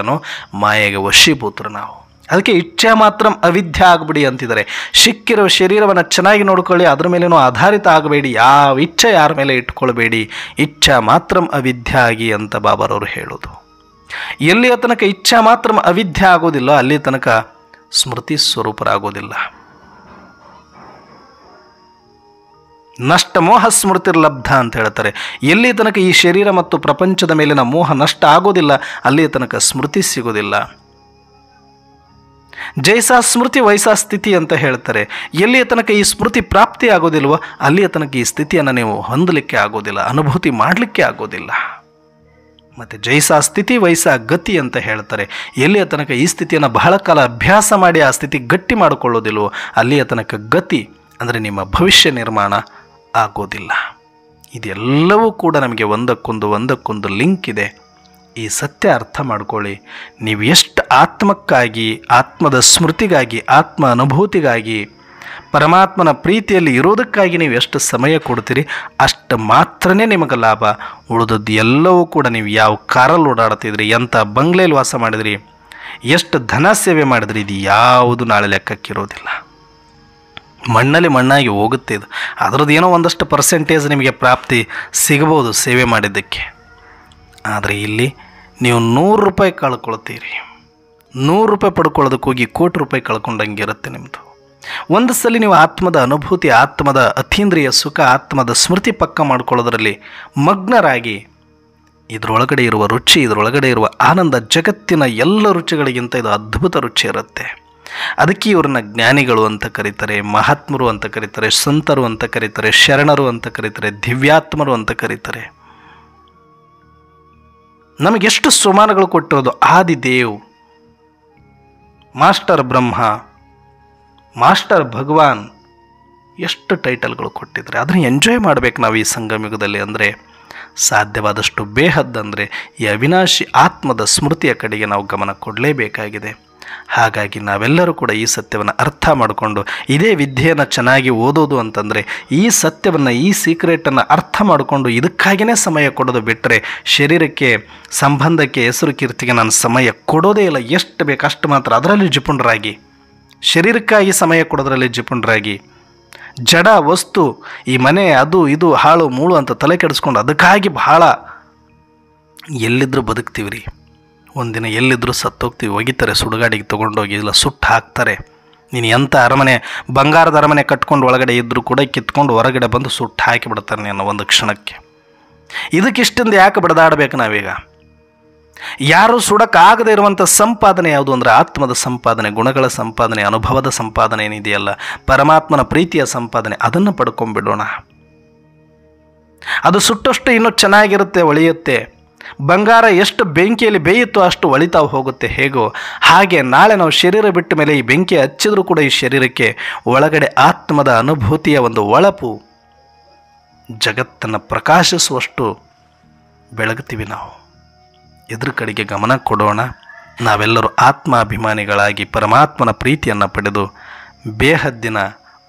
ಮಾಯೆಗೆ ವಶೀಭೂತರು ನಾವು. ಅದಕ್ಕೆ ಇಚ್ಛೆ ಮಾತ್ರ ಅವಿದ್ಯೆ ಆಗಿಬಿಡಿ ಅಂತಿದ್ದಾರೆ. ಸಿಕ್ಕಿರೋ ಶರೀರವನ್ನು ಚೆನ್ನಾಗಿ ನೋಡ್ಕೊಳ್ಳಿ, ಅದ್ರ ಮೇಲೇನೂ ಆಧಾರಿತ ಆಗಬೇಡಿ, ಯಾವ ಇಚ್ಛೆ ಯಾರ ಮೇಲೆ ಇಟ್ಕೊಳ್ಬೇಡಿ, ಇಚ್ಛಾ ಮಾತ್ರ ಅವಿದ್ಯೆ ಆಗಿ ಅಂತ ಬಾಬರವರು ಹೇಳೋದು. ಎಲ್ಲಿಯ ತನಕ ಇಚ್ಛಾ ಮಾತ್ರ ಅವಿದ್ಯೆ ಆಗೋದಿಲ್ಲ ಅಲ್ಲಿ ತನಕ ಸ್ಮೃತಿ ಸ್ವರೂಪರಾಗೋದಿಲ್ಲ. ನಷ್ಟ ಮೋಹ ಸ್ಮೃತಿರ್ಲಬ್ಧ ಅಂತ ಹೇಳ್ತಾರೆ. ಎಲ್ಲಿ ತನಕ ಈ ಶರೀರ ಮತ್ತು ಪ್ರಪಂಚದ ಮೇಲಿನ ಮೋಹ ನಷ್ಟ ಆಗೋದಿಲ್ಲ ಅಲ್ಲಿಯ ತನಕ ಸ್ಮೃತಿ ಸಿಗೋದಿಲ್ಲ. ಜೈಸಾ ಸ್ಮೃತಿ ವೈಸಾ ಸ್ಥಿತಿ ಅಂತ ಹೇಳ್ತಾರೆ. ಎಲ್ಲಿಯ ತನಕ ಈ ಸ್ಮೃತಿ ಪ್ರಾಪ್ತಿ ಆಗೋದಿಲ್ವೋ ಅಲ್ಲಿಯ ತನಕ ಈ ಸ್ಥಿತಿಯನ್ನು ನೀವು ಹೊಂದಲಿಕ್ಕೆ ಆಗೋದಿಲ್ಲ, ಅನುಭೂತಿ ಮಾಡಲಿಕ್ಕೆ ಆಗೋದಿಲ್ಲ. ಮತ್ತು ಜೈಸ ಸ್ಥಿತಿ ವಯಸ್ಸ ಗತಿ ಅಂತ ಹೇಳ್ತಾರೆ. ಎಲ್ಲಿಯ ತನಕ ಈ ಸ್ಥಿತಿಯನ್ನು ಬಹಳ ಕಾಲ ಅಭ್ಯಾಸ ಮಾಡಿ ಆ ಸ್ಥಿತಿ ಗಟ್ಟಿ ಮಾಡಿಕೊಳ್ಳೋದಿಲ್ವೋ ಅಲ್ಲಿಯ ತನಕ ಗತಿ ಅಂದರೆ ನಿಮ್ಮ ಭವಿಷ್ಯ ನಿರ್ಮಾಣ ಆಗೋದಿಲ್ಲ. ಇದೆಲ್ಲವೂ ಕೂಡ ನಮಗೆ ಒಂದಕ್ಕೊಂದು ಲಿಂಕ್ ಇದೆ. ಈ ಸತ್ಯ ಅರ್ಥ ಮಾಡ್ಕೊಳ್ಳಿ. ನೀವು ಎಷ್ಟು ಆತ್ಮಕ್ಕಾಗಿ, ಆತ್ಮದ ಸ್ಮೃತಿಗಾಗಿ, ಆತ್ಮ ಅನುಭೂತಿಗಾಗಿ, ಪರಮಾತ್ಮನ ಪ್ರೀತಿಯಲ್ಲಿ ಇರೋದಕ್ಕಾಗಿ ನೀವು ಎಷ್ಟು ಸಮಯ ಕೊಡ್ತೀರಿ ಅಷ್ಟು ಮಾತ್ರನೇ ನಿಮಗೆ ಲಾಭ. ಉಳಿದದ್ದು ಎಲ್ಲವೂ ಕೂಡ ನೀವು ಯಾವ ಕಾರಲ್ಲಿ ಓಡಾಡ್ತಿದ್ರಿ, ಎಂಥ ಬಂಗ್ಲೆಯಲ್ಲಿ ವಾಸ ಮಾಡಿದ್ರಿ, ಎಷ್ಟು ಧನ ಸೇವೆ ಮಾಡಿದ್ರಿ, ಇದು ಯಾವುದು ನಾಳೆ ಲೆಕ್ಕಕ್ಕಿರೋದಿಲ್ಲ. ಮಣ್ಣಲ್ಲಿ ಮಣ್ಣಾಗಿ ಹೋಗುತ್ತೆ ಇದು. ಅದರದ್ದು ಏನೋ ಒಂದಷ್ಟು ಪರ್ಸೆಂಟೇಜ್ ನಿಮಗೆ ಪ್ರಾಪ್ತಿ ಸಿಗ್ಬೋದು ಸೇವೆ ಮಾಡಿದ್ದಕ್ಕೆ. ಆದರೆ ಇಲ್ಲಿ ನೀವು 100 ರೂಪಾಯಿ ಕಳ್ಕೊಳ್ತೀರಿ. 100 ರೂಪಾಯಿ ಪಡ್ಕೊಳ್ಳೋದಕ್ಕೆ ಹೋಗಿ ಕೋಟಿ ರೂಪಾಯಿ ಕಳ್ಕೊಂಡಂಗೆ ಇರುತ್ತೆ ನಿಮ್ಮದು. ಒಂದು ಸಲ ನೀವು ಆತ್ಮದ ಅನುಭೂತಿ, ಆತ್ಮದ ಅತೀಂದ್ರಿಯ ಸುಖ, ಆತ್ಮದ ಸ್ಮೃತಿ ಪಕ್ಕ ಮಾಡ್ಕೊಳ್ಳೋದ್ರಲ್ಲಿ ಮಗ್ನರಾಗಿ ಇದರೊಳಗಡೆ ಇರುವ ರುಚಿ, ಇದರೊಳಗಡೆ ಇರುವ ಆನಂದ ಜಗತ್ತಿನ ಎಲ್ಲ ರುಚಿಗಳಿಗಿಂತ ಇದು ಅದ್ಭುತ ರುಚಿ ಇರುತ್ತೆ. ಅದಕ್ಕೆ ಇವ್ರನ್ನ ಜ್ಞಾನಿಗಳು ಅಂತ ಕರೀತಾರೆ, ಮಹಾತ್ಮರು ಅಂತ ಕರೀತಾರೆ, ಸಂತರು ಅಂತ ಕರೀತಾರೆ, ಶರಣರು ಅಂತ ಕರೀತಾರೆ, ದಿವ್ಯಾತ್ಮರು ಅಂತ ಕರೀತಾರೆ. ನಮಗೆಷ್ಟು ಸೋಮಾನಗಳು ಕೊಟ್ಟಿರೋದು. ಆದಿದೇವ್, ಮಾಸ್ಟರ್ ಬ್ರಹ್ಮ, ಮಾಸ್ಟರ್ ಭಗವಾನ್, ಎಷ್ಟು ಟೈಟಲ್ಗಳು ಕೊಟ್ಟಿದ್ದಾರೆ. ಅದನ್ನು ಎಂಜಾಯ್ ಮಾಡಬೇಕು ನಾವು ಈ ಸಂಗಮಯುಗದಲ್ಲಿ. ಅಂದರೆ ಸಾಧ್ಯವಾದಷ್ಟು ಬೇಹದ್ ಅಂದರೆ ಈ ಅವಿನಾಶಿ ಆತ್ಮದ ಸ್ಮೃತಿಯ ಕಡೆಗೆ ನಾವು ಗಮನ ಕೊಡಲೇಬೇಕಾಗಿದೆ. ಹಾಗಾಗಿ ನಾವೆಲ್ಲರೂ ಕೂಡ ಈ ಸತ್ಯವನ್ನು ಅರ್ಥ ಮಾಡಿಕೊಂಡು ಇದೇ ವಿದ್ಯೆಯನ್ನು ಚೆನ್ನಾಗಿ ಓದೋದು ಅಂತಂದರೆ ಈ ಸತ್ಯವನ್ನು, ಈ ಸೀಕ್ರೆಟನ್ನು ಅರ್ಥ ಮಾಡಿಕೊಂಡು ಇದಕ್ಕಾಗಿಯೇ ಸಮಯ ಕೊಡೋದು ಬಿಟ್ಟರೆ ಶರೀರಕ್ಕೆ, ಸಂಬಂಧಕ್ಕೆ, ಹೆಸರು ಕೀರ್ತಿಗೆ ನಾನು ಸಮಯ ಕೊಡೋದೇ ಇಲ್ಲ. ಎಷ್ಟು ಬೇಕಷ್ಟು ಮಾತ್ರ ಅದರಲ್ಲಿ ಜಿಪುಣರಾಗಿ, ಶರೀರಕ್ಕಾಗಿ ಸಮಯ ಕೊಡೋದ್ರಲ್ಲಿ ಜಿಪುಣರಾಗಿ, ಜಡ ವಸ್ತು, ಈ ಮನೆ, ಅದು ಇದು ಹಾಳು ಮೂಳು ಅಂತ ತಲೆ ಕೆಡಿಸ್ಕೊಂಡು ಅದಕ್ಕಾಗಿ ಬಹಳ ಎಲ್ಲಿದ್ದರೂ ಬದುಕ್ತೀವಿ ರೀ. ಒಂದಿನ ಎಲ್ಲಿದ್ದರೂ ಸತ್ತೋಗ್ತೀವಿ. ಒಗಿತಾರೆ, ಸುಡುಗಾಡಿಗೆ ತೊಗೊಂಡೋಗಿ, ಇಲ್ಲ ಸುಟ್ಟು ಹಾಕ್ತಾರೆ. ನೀನು ಎಂಥ ಅರಮನೆ, ಬಂಗಾರದ ಅರಮನೆ ಕಟ್ಕೊಂಡು ಒಳಗಡೆ ಇದ್ದರೂ ಕೂಡ ಕಿತ್ಕೊಂಡು ಹೊರಗಡೆ ಬಂದು ಸುಟ್ಟು ಹಾಕಿಬಿಡ್ತಾರೆ ನೀನು ಒಂದು ಕ್ಷಣಕ್ಕೆ. ಇದಕ್ಕಿಷ್ಟೊಂದು ಯಾಕೆ ಬಡದಾಡಬೇಕು ನಾವೀಗ? ಯಾರು ಸುಡಕ್ಕಾಗದೇ ಇರುವಂಥ ಸಂಪಾದನೆ ಯಾವುದು ಅಂದರೆ ಆತ್ಮದ ಸಂಪಾದನೆ, ಗುಣಗಳ ಸಂಪಾದನೆ, ಅನುಭವದ ಸಂಪಾದನೆ ಏನಿದೆಯಲ್ಲ, ಪರಮಾತ್ಮನ ಪ್ರೀತಿಯ ಸಂಪಾದನೆ, ಅದನ್ನು ಪಡ್ಕೊಂಡ್ಬಿಡೋಣ. ಅದು ಸುಟ್ಟಷ್ಟು ಇನ್ನೂ ಚೆನ್ನಾಗಿರುತ್ತೆ, ಒಳೆಯುತ್ತೆ. ಬಂಗಾರ ಎಷ್ಟು ಬೆಂಕಿಯಲ್ಲಿ ಬೇಯುತ್ತೋ ಅಷ್ಟು ಒಳಿತಾ ಹೋಗುತ್ತೆ. ಹೇಗೋ ಹಾಗೆ ನಾಳೆ ನಾವು ಶರೀರ ಬಿಟ್ಟ ಮೇಲೆ ಈ ಬೆಂಕಿ ಹಚ್ಚಿದ್ರೂ ಕೂಡ ಈ ಶರೀರಕ್ಕೆ ಒಳಗಡೆ ಆತ್ಮದ ಅನುಭೂತಿಯ ಒಂದು ಒಳಪು ಜಗತ್ತನ್ನು ಪ್ರಕಾಶಿಸುವಷ್ಟು ಬೆಳಗ್ತೀವಿ ನಾವು. ಎದುರು ಕಡೆಗೆ ಗಮನ ಕೊಡೋಣ. ನಾವೆಲ್ಲರೂ ಆತ್ಮಾಭಿಮಾನಿಗಳಾಗಿ ಪರಮಾತ್ಮನ ಪ್ರೀತಿಯನ್ನು ಪಡೆದು ಬೇಹದ್ದಿನ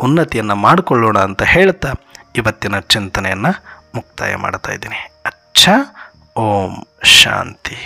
ಉನ್ನತಿಯನ್ನು ಮಾಡಿಕೊಳ್ಳೋಣ ಅಂತ ಹೇಳ್ತಾ ಇವತ್ತಿನ ಚಿಂತನೆಯನ್ನು ಮುಕ್ತಾಯ ಮಾಡ್ತಾ ಇದ್ದೀನಿ. ಅಚ್ಚಾ, ಓಂ ಶಾಂತಿ.